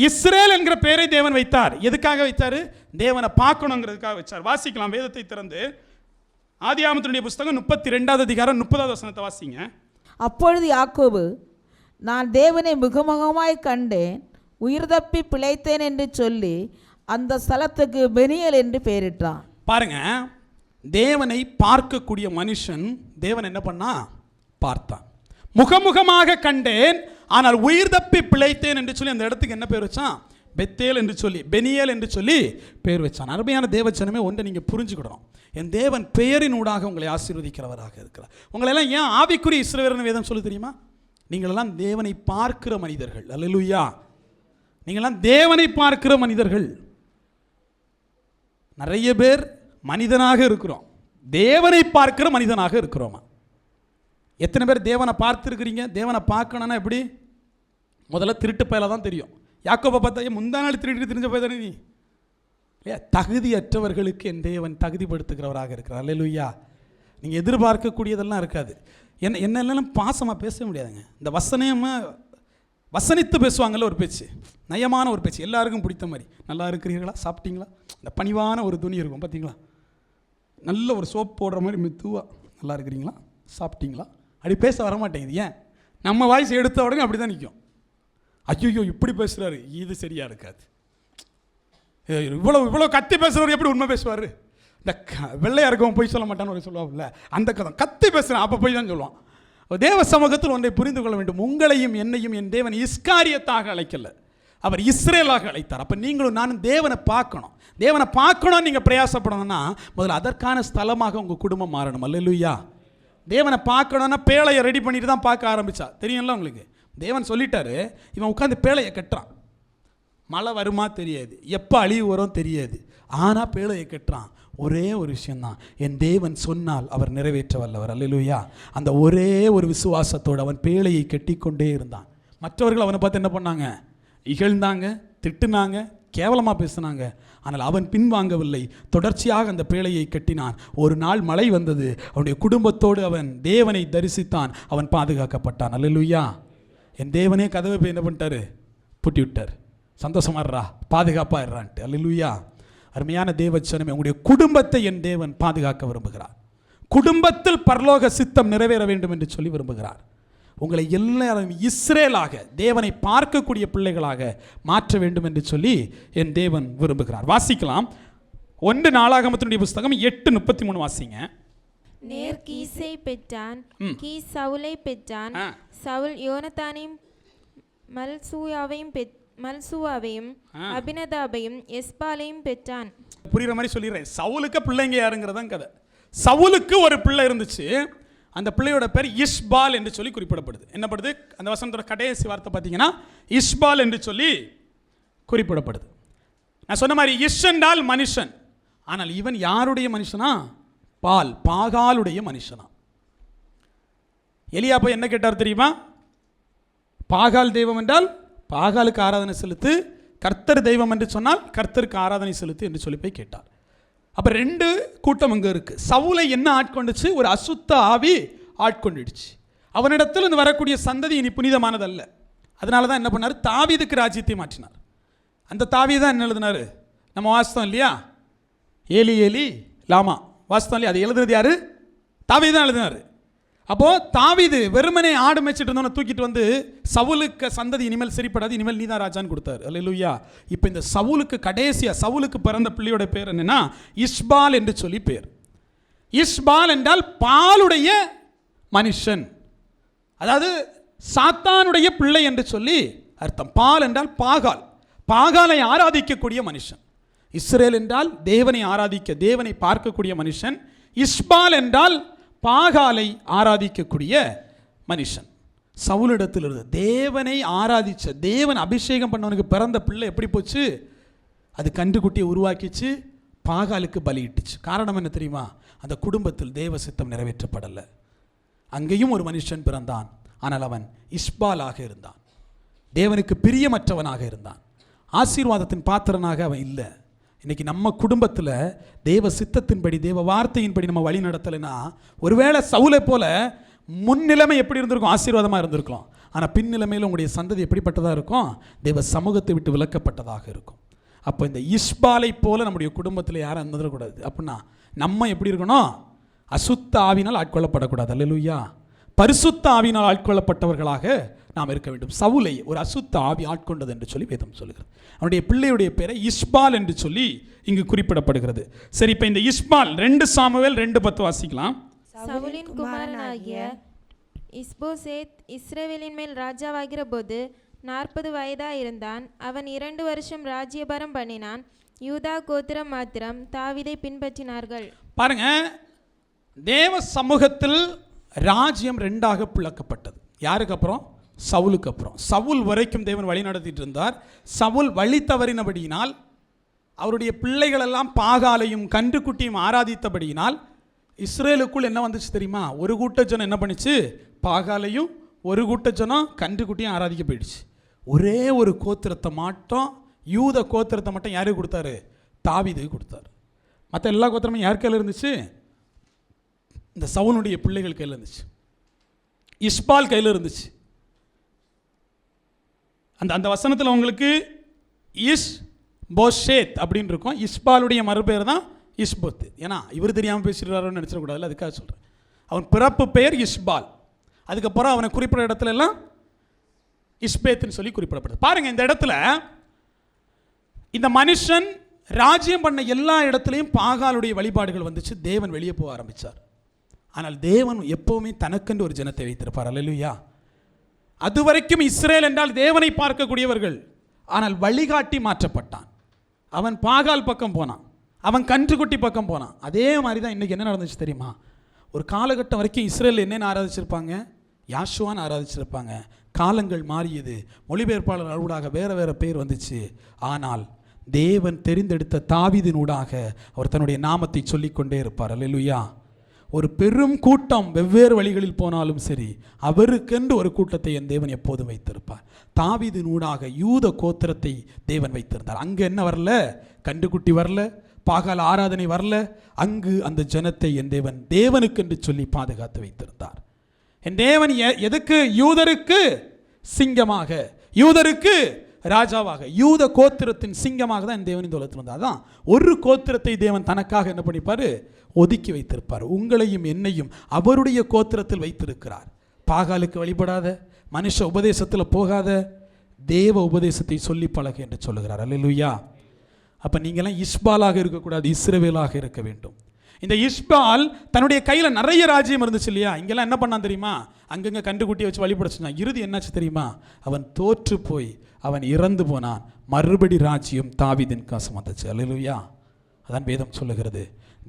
இஸ்ரேல் என்கிற பெயரை தேவன் வைத்தார். எதுக்காக வைத்தார்? தேவனை பார்க்கணுங்கிறதுக்காக வச்சார். வாசிக்கலாம் வேதத்தை திறந்து, ஆதியாகமத்தினுடைய புஸ்தகம் 32வது அதிகாரம் 30வது வசனத்தை வாசிங்க. அப்பொழுது யாக்கோபு, நான் தேவனை முகமுகமாய் கண்டேன், உயிர் தப்பி பிழைத்தேன் என்று சொல்லி அந்த ஸ்தலத்துக்கு பெனியேல் என்று பெயரிட்டான். பாருங்க, தேவனை பார்க்கக்கூடிய மனுஷன் தேவன் என்ன பண்ணா? பார்த்தான். முகமுகமாக கண்டேன், ஆனால் உயிர் தப்பி பிழைத்தேன் என்று சொல்லி அந்த இடத்துக்கு என்ன பேர் வச்சான்? பெத்தேல் என்று சொல்லி, பெனியேல் என்று சொல்லி பேர் வச்சான். அருமையான தேவச்சனமே, ஒன்றை நீங்கள் புரிஞ்சுக்கிடணும். என் தேவன் பெயரினூடாக உங்களை ஆசீர்வதிக்கிறவராக இருக்கிறார். உங்களெல்லாம் ஏன் ஆவிக்குரிய இஸ்ரவேலர்னு வேதம் சொல்லி தெரியுமா? நீங்களெல்லாம் தேவனை பார்க்கிற மனிதர்கள். அல்லேலூயா. நீங்கள்லாம் தேவனை பார்க்கிற மனிதர்கள். நிறைய பேர் மனிதனாக இருக்கிறோம், தேவனை பார்க்கிற மனிதனாக இருக்கிறோமா? எத்தனை பேர் தேவனை பார்த்துருக்கிறீங்க? தேவனை பார்க்கணுன்னா எப்படி? முதல்ல திருட்டு பயில தான் தெரியும். யாக்கோபை பார்த்தா முந்தா நாள் திருட்டு தெரிஞ்ச போய் தானே நீ இல்லையா? தகுதியற்றவர்களுக்கு என் தேவன் தகுதிப்படுத்துகிறவராக இருக்கிறார். அல்லேலூயா. நீங்கள் எதிர்பார்க்கக்கூடியதெல்லாம் இருக்காது. என்னெல்லாம் பாசமாக பேச முடியாதுங்க. இந்த வசனித்து பேசுவாங்கல்ல ஒரு பேச்சு, நயமான ஒரு பேச்சு, எல்லாருக்கும் பிடித்த மாதிரி. நல்லா இருக்கிறீர்களா? சாப்பிட்டீங்களா? இந்த பணிவான ஒரு துணி இருக்கும் பார்த்தீங்களா? நல்ல ஒரு சோப் போடுற மாதிரி மெத்துவா, நல்லா இருக்கிறீங்களா? சாப்பிட்டீங்களா? அப்படி பேச வரமாட்டேங்குது. ஏன்? நம்ம வாய்ஸ் எடுத்த உடனே அப்படி தான் நிற்கும். ஐயோ இப்படி பேசுகிறாரு, இது சரியாக இருக்காது. இவ்வளோ கத்தி பேசுகிறவர் எப்படி உண்மை பேசுவார்? இந்த வெள்ளையாக இருக்கவன் போய் சொல்ல மாட்டான்னு ஒரு சொல்லுவாங்கல்ல, அந்த கதை கத்தி பேசுகிறேன் அப்போ போய் தான் சொல்லுவான். தேவ சமூகத்தில் ஒன்றை புரிந்து கொள்ள வேண்டும். உங்களையும் என்னையும் என் தேவன் இஸ்காரியத்தாக அழைக்கல, அவர் இஸ்ரேலாக அழைத்தார். அப்போ நீங்களும் நானும் தேவனை பார்க்கணும். தேவனை பார்க்கணும் நீங்கள் பிரயாசப்படணும்னா முதல்ல அதற்கான ஸ்தலமாக உங்கள் குடும்பம் மாறணும். அல்லேலூயா. தேவனை பார்க்கணுன்னா பேழையை ரெடி பண்ணிட்டு தான் பார்க்க ஆரம்பித்தா. தெரியும்ல உங்களுக்கு, தேவன் சொல்லிட்டாரு, இவன் உட்காந்து பேழையை கட்டுறான். மழை வருமா தெரியாது, எப்போ அழிவு வரும் தெரியாது, ஆனால் பேழையை கட்டுறான். ஒரே ஒரு விஷயந்தான், என் தேவன் சொன்னால் அவர் நிறைவேற்ற வல்லவர். அல்லேலூயா. அந்த ஒரே ஒரு விசுவாசத்தோடு அவன் பேழையை கட்டிக்கொண்டே இருந்தான். மற்றவர்கள் அவனை பார்த்து என்ன பண்ணாங்க? இகழ்ந்தாங்க, திட்டுனாங்க, கேவலமாக பேசினாங்க. ஆனால் அவன் பின்வாங்கவில்லை, தொடர்ச்சியாக அந்த பேழையை கட்டினான். ஒரு நாள் மழை வந்தது, அவனுடைய குடும்பத்தோடு அவன் தேவனை தரிசித்தான், அவன் பாதுகாக்கப்பட்டான். அல்லேலூயா. என் தேவனே கதவை போய் என்ன பண்ணிட்டாரு? பூட்டி விட்டார். சந்தோஷமா இருறா, பாதுகாப்பாக இருறான்ட்டு. அல்லேலூயா. அருமையான தேவச்சனமே, உங்களுடைய குடும்பத்தை என் தேவன் பாதுகாக்க விரும்புகிறார். குடும்பத்தில் பரலோக சித்தம் நிறைவேற வேண்டும் என்று சொல்லி விரும்புகிறார். உங்களை எல்லாரும் இஸ்ரேலாக, தேவனை பார்க்கக்கூடிய பிள்ளைகளாக மாற்ற வேண்டும் என்று சொல்லி என் தேவன் விரும்புகிறார். வாசிக்கலாம். 1 நாளாகமத்தினுடைய புஸ்தகம் 8:33 வாசிங்க. நேர் கீசை பெற்றான், கீஸ் சவுலை பெற்றான், சவுல் யோனத்தானையும் மல்சூவாவையும் அபினதாபையும் எஸ்பாலையும் பெற்றான். புரியுற மாதிரி சொல்லிடுறேன். சவுலுக்கு பிள்ளைங்க யாருங்கிறதான் கதை. சவுலுக்கு ஒரு பிள்ளை இருந்துச்சு, அந்த பிள்ளையோட பேர் இஷ்பால் என்று சொல்லி குறிப்பிடப்படுது. என்னப்படுது? அந்த வசனத்தோட கடைசி வார்த்தை பார்த்தீங்கன்னா இஷ்பால் என்று சொல்லி குறிப்பிடப்படுது. நான் சொன்ன மாதிரி இஷ் என்றால் மனுஷன், ஆனால் இவன் யாருடைய மனுஷனா? பாகாலுடைய மனுஷனா. எலியா போய் என்ன கேட்டார் தெரியுமா? பாகால் தெய்வம் என்றால் பாகாலுக்கு ஆராதனை செலுத்து, கர்த்தர் தெய்வம் என்று சொன்னால் கர்த்தருக்கு ஆராதனை செலுத்து என்று சொல்லி போய் கேட்டார். அப்போ 2 கூட்டம் அங்கே இருக்குது. சவுலை என்ன ஆட்கொண்டுச்சு? ஒரு அசுத்த ஆவி ஆட்கொண்டுடுச்சு. அவனிடத்தில் இருந்து வரக்கூடிய சந்ததி இனி புனிதமானதல்ல. அதனால தான் என்ன பண்ணார்? தாவீதுக்கு ராஜ்யத்தை மாற்றினார். அந்த தாவீது தான் என்ன எழுதினார்? நம்ம வாஸ்தவம் இல்லையா? ஏலி ஏலி லாமா வாஸ்தவம் இல்லையா? அது எழுதுறது யாரு? தாவீது தான் எழுதினார். அப்போது தாவீது வெறுமனே ஆடு மேய்ச்சிட்டு இருந்தவனை தூக்கிட்டு வந்து சவுலுக்கு சந்ததி இனிமேல் சரிப்படாது, இனிமேல் நீ தான் ராஜான்னு கொடுத்தாரு. அல்லேலூயா. இப்போ இந்த சவுலுக்கு கடைசியாக சவுலுக்கு பிறந்த பிள்ளையோட பேர் என்னன்னா இஷ்பால் என்று சொல்லி பேர். இஷ்பால் என்றால் பாலுடைய மனுஷன், அதாவது சாத்தானுடைய பிள்ளை என்று சொல்லி அர்த்தம். பால் என்றால் பாகால், பாகாலை ஆராதிக்கக்கூடிய மனுஷன். இஸ்ரேல் என்றால் தேவனை ஆராதிக்க, தேவனை பார்க்கக்கூடிய மனுஷன். இஷ்பால் என்றால் பாகாலை ஆராதிக்கக்கூடிய மனுஷன். சவுலிடத்தில் இருந்து தேவனை ஆராதிச்ச, தேவன் அபிஷேகம் பண்ணவனுக்கு பிறந்த பிள்ளை எப்படி போச்சு? அது கன்றுக்குட்டியை உருவாக்கிச்சு, பாகாலுக்கு பலியிட்டுச்சு. காரணம் என்ன தெரியுமா? அந்த குடும்பத்தில் தேவ சித்தம் நிறைவேற்றப்படலை. அங்கேயும் ஒரு மனுஷன் பிறந்தான், ஆனால் அவன் இஷ்பாலாக இருந்தான், தேவனுக்கு பிரியமற்றவனாக இருந்தான், ஆசீர்வாதத்தின் பாத்திரனாக அவன் இல்லை. இன்றைக்கி நம்ம குடும்பத்தில் தேவ சித்தத்தின்படி, தேவ வார்த்தையின்படி நம்ம வழி நடத்தலைன்னா, ஒருவேளை சவுலை போல முன்னிலைமை எப்படி இருந்திருக்கும்? ஆசீர்வாதமாக இருந்திருக்கலாம். ஆனால் பின்னிலைமையில் உங்களுடைய சந்ததி எப்படிப்பட்டதாக இருக்கும்? தேவ சமூகத்தை விட்டு விலக்கப்பட்டதாக இருக்கும். அப்போ இந்த இஷ்பாலை போல நம்முடைய குடும்பத்தில் யாரும் இருந்துடக்கூடாது. அப்படின்னா நம்ம எப்படி இருக்கணும்? அசுத்த ஆவினால் ஆட்கொள்ளப்படக்கூடாது. அல்லேலூயா. பரிசுத்த ஆவினால் ஆட்கொள்ளப்பட்டவர்களாக நாம் இருக்க வேண்டும். சவுலை ஒரு அசுத்த ஆவி ஆட்கொண்டது என்று சொல்லி வேதம் சொல்லுகிறது. அவனுடைய பிள்ளையுடைய பேரை இஷ்பால் என்று சொல்லி இங்கு குறிப்பிடப்படுகிறது. சரி, இப்போ இந்த இஷ்பால் 2 சாமுவேல் 2:10 வாசிக்கலாம். சவுலின் குமாரனாகிய இஸ்போசேத் இஸ்ரவேலின் மேல் ராஜாவாகிற போது 40 வயதாயிருந்தான். அவன் 2 வருஷம் ராஜ்யபாரம் பண்ணினான். யூதா கோத்திரம் மாத்திரம் தாவீதை பின்பற்றினார்கள். பாருங்க, தேவ சமூகத்தில் ராஜ்யம் 2ஆக பிளக்கப்பட்டது. யாருக்கு அப்புறம்? சவுலுக்கு அப்புறம். சவுல் வரைக்கும் தேவன் வழி நடத்திட்டு இருந்தார். சவுல் வழி தவறினபடியினால், அவருடைய பிள்ளைகள் எல்லாம் பாகாலையும் கன்றுக்குட்டியும் ஆராதித்தபடியினால் இஸ்ரேலுக்குள் என்ன வந்துச்சு தெரியுமா? ஒரு கூட்ட ஜனம் என்ன பண்ணிச்சு? பாகாலையும், ஒரு கூட்ட ஜனம் கன்றுக்குட்டியும் ஆராதிக்க போயிடுச்சு. ஒரே ஒரு கோத்திரத்தை மட்டும், யூத கோத்திரத்தை மட்டும் யாருக்கு கொடுத்தாரு? தாவீதுக்கு கொடுத்தாரு. மற்ற எல்லா கோத்திரமும் யார் கையில் இருந்துச்சு? இந்த சவுலுடைய பிள்ளைகள் கையில் இருந்துச்சு, இஷ்பால் கையில் இருந்துச்சு. அந்த வசனத்தில் உங்களுக்கு இஷ் போஷேத் அப்படின்னு இருக்கும். இஷ்பாலுடைய மறுபெயர் தான் இஷ்போத். ஏன்னா இவர் தெரியாமல் பேசிடுறாருன்னு நினச்சிடக்கூடாது, அதுக்காக சொல்கிறேன். அவன் பிறப்பு பெயர் இஷ்பால். அதுக்கப்புறம் அவனை குறிப்பிட்ட இடத்துல எல்லாம் இஷ்பேத்துன்னு சொல்லி குறிப்பிடப்படுது. பாருங்கள், இந்த இடத்துல இந்த மனுஷன் ராஜ்யம் பண்ண எல்லா இடத்துலையும் பாகாலுடைய வழிபாடுகள் வந்துச்சு. தேவன் வெளியே போக ஆரம்பித்தார். ஆனால் தேவன் எப்போவுமே தனக்கென்று ஒரு ஜனத்தை வைத்திருப்பார். அல்லேலூயா. அதுவரைக்கும் இஸ்ரேல் என்றால் தேவனை பார்க்கக்கூடியவர்கள். ஆனால் வழிகாட்டி மாற்றப்பட்டான். அவன் பாகால் பக்கம் போனான், அவன் கன்றுக்குட்டி பக்கம் போனான். அதே மாதிரி தான் இன்றைக்கி என்ன நடந்துச்சு தெரியுமா? ஒரு காலகட்டம் வரைக்கும் இஸ்ரேல் என்னென்னு ஆராதிச்சிருப்பாங்க? யாஷுவான்னு ஆராதிச்சிருப்பாங்க. காலங்கள் மாறியது, மொழிபெயர்ப்பாளர் அலுவலாக வேறு பேர் வந்துச்சு. ஆனால் தேவன் தெரிந்தெடுத்த தாவீதினூடாக அவர் தன்னுடைய நாமத்தை சொல்லிக்கொண்டே இருப்பார். அல்லேலூயா. ஒரு பெரும் கூட்டம் வெவ்வேறு வழிகளில் போனாலும் சரி, அவருக்கென்று ஒரு கூட்டத்தை என் தேவன் எப்போதும் வைத்திருப்பார். தாவீதினூடாக யூத கோத்திரத்தை தேவன் வைத்திருந்தார். அங்கே என்ன வரல? கண்டுகுட்டி வரல, பாகால் ஆராதனை வரல. அங்கு அந்த ஜனத்தை என் தேவன் தேவனுக்கென்று சொல்லி பாதுகாத்து வைத்திருந்தார். என் தேவன் எதுக்கு? யூதருக்கு சிங்கமாக, யூதருக்கு ராஜாவாக, யூத கோத்திரத்தின் சிங்கமாக தான் என் தேவன் இந்த உலகத்தில் வந்தார். அதான் ஒரு கோத்திரத்தை தேவன் தனக்காக என்ன பண்ணிப்பார்? ஒதுக்கி வைத்திருப்பார். உங்களையும் என்னையும் அவருடைய கோத்திரத்தில் வைத்திருக்கிறார். பாகாலுக்கு வழிபடாத, மனுஷ உபதேசத்தில் போகாத, தேவ உபதேசத்தை சொல்லி பழகு என்று சொல்லுகிறார். அல்லேலூயா. அப்போ நீங்களாம் இஸ்பாலாக இருக்கக்கூடாது, இஸ்ரவேலாக இருக்க வேண்டும். இந்த இஸ்பால் தன்னுடைய கையில் நிறைய ராஜ்யம் இருந்துச்சு இல்லையா? இங்கெல்லாம் என்ன பண்ணான் தெரியுமா? அங்கங்கே கண்டுகுட்டியை வச்சு வழிபட சொன்னான். இறுதி என்னாச்சு தெரியுமா? அவன் தோற்று போய் அவன் இறந்து போனான். மறுபடி ராஜ்யம் தாவீதின் காசு வந்துச்சு. அல்லேலூயா. அதான் வேதம் சொல்லுகிறது.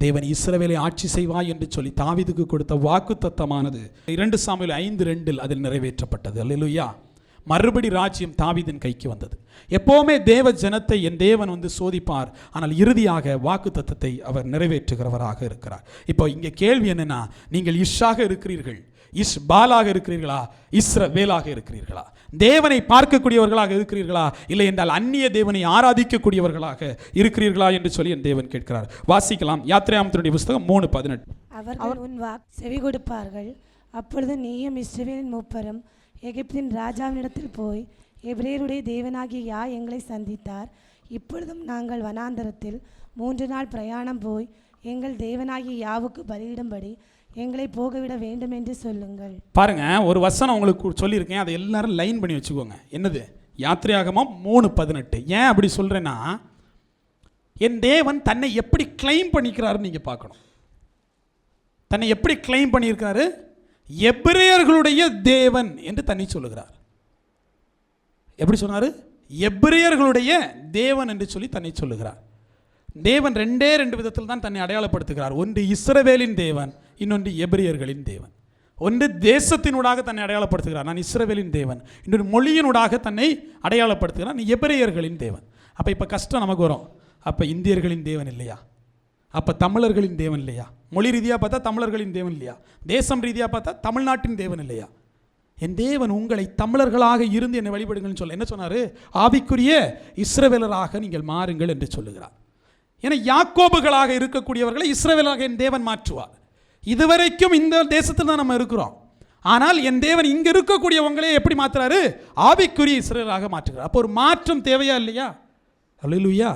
தேவன் இஸ்ரவேலை ஆட்சி செய்வாய் என்று சொல்லி தாவீதுக்கு கொடுத்த வாக்கு தத்தமானது 2 சாமுவேல் 5:2 அதில் நிறைவேற்றப்பட்டது. அல்லேலூயா. மறுபடி ராஜ்யம் தாவீதின் கைக்கு வந்தது. எப்போவுமே தேவ ஜனத்தை என் தேவன் சோதிப்பார். ஆனால் இறுதியாக வாக்கு தத்தத்தை அவர் நிறைவேற்றுகிறவராக இருக்கிறார். இப்போ இங்கே கேள்வி என்னன்னா, நீங்கள் இஷ்ஷாக இருக்கிறீர்கள், இஸ்பாலாக இருக்கிறீர்களா, இஸ்ரவேலாக இருக்கிறீர்களா? தேவனை பார்க்கக்கூடியவர்களாக இருக்கிறீர்களா, இல்லை என்றால் அந்நிய தேவனை ஆராதிக்கக்கூடியவர்களாக இருக்கிறீர்களா என்று சொல்லி என் தேவன் கேட்கிறார். வாசிக்கலாம். யாத்திராகமத்தினுடைய புஸ்தகம் 3:18. அவர்கள் உன் செவி கொடுப்பார்கள். அப்பொழுது நீயும் இஸ்ரவேலின் மூப்பரும் எகிப்தின் ராஜாவினிடத்தில் போய், எபிரேயருடைய தேவனாகிய யா எங்களை சந்தித்தார். இப்பொழுதும் நாங்கள் வனாந்தரத்தில் 3 நாள் பிரயாணம் போய் எங்கள் தேவனாகிய யாவுக்கு பலியிடும்படி எங்களை போகவிட வேண்டும் என்று சொல்லுங்கள். பாருங்க, ஒரு வசனம் உங்களுக்கு சொல்லியிருக்கேன், அதை எல்லாரும் லைன் பண்ணி வச்சுக்கோங்க. என்னது? யாத்திராகமம் 3:18. ஏன் அப்படி சொல்றேன்னா, என் தேவன் தன்னை எப்படி கிளைம் பண்ணிக்கிறாருன்னு நீங்க பார்க்கணும். தன்னை எப்படி கிளைம் பண்ணியிருக்கிறாரு? எபிரேயர்களுடைய தேவன் என்று தன்னை சொல்லுகிறார். எப்படி சொன்னாரு? எபிரேயர்களுடைய தேவன் என்று சொல்லி தன்னை சொல்லுகிறார். தேவன் 2 விதத்தில் தான் தன்னை அடையாளப்படுத்துகிறார். ஒன்று இஸ்ரவேலின் தேவன், இன்னொன்று எபிரேயர்களின் தேவன். ஒன்று தேசத்தினூடாக தன்னை அடையாளப்படுத்துகிறார், நான் இஸ்ரவேலின் தேவன். இன்னொரு மொழியினூடாக தன்னை அடையாளப்படுத்துகிறார், நான் எபிரேயர்களின் தேவன். அப்போ இப்போ கஷ்டம் நமக்கு வரும். அப்போ இந்தியர்களின் தேவன் இல்லையா? அப்போ தமிழர்களின் தேவன் இல்லையா? மொழி ரீதியாக பார்த்தா தமிழர்களின் தேவன் இல்லையா? தேசம் ரீதியாக பார்த்தா தமிழ்நாட்டின் தேவன் இல்லையா? என் தேவன் உங்களை தமிழர்களாக இருந்து என்னை வழிபடுங்கள்னு சொல்ல என்ன சொன்னார்? ஆவிக்குரிய இஸ்ரவேலராக நீங்கள் மாறுங்கள் என்று சொல்லுகிறார். ஏன்னா யாக்கோபுகளாக இருக்கக்கூடியவர்களை இஸ்ரவேலாக என் தேவன் மாற்றுவார். இதுவரைக்கும் இந்த தேசத்தில் தான் நம்ம இருக்கிறோம். ஆனால் என் தேவன் இங்கே இருக்கக்கூடிய உங்களே எப்படி மாற்றுறாரு? ஆவிக்குரிய இஸ்ரவேலாக மாற்றுகிறார். அப்போ ஒரு மாற்றம் தேவையா இல்லையா? அல்லேலூயா.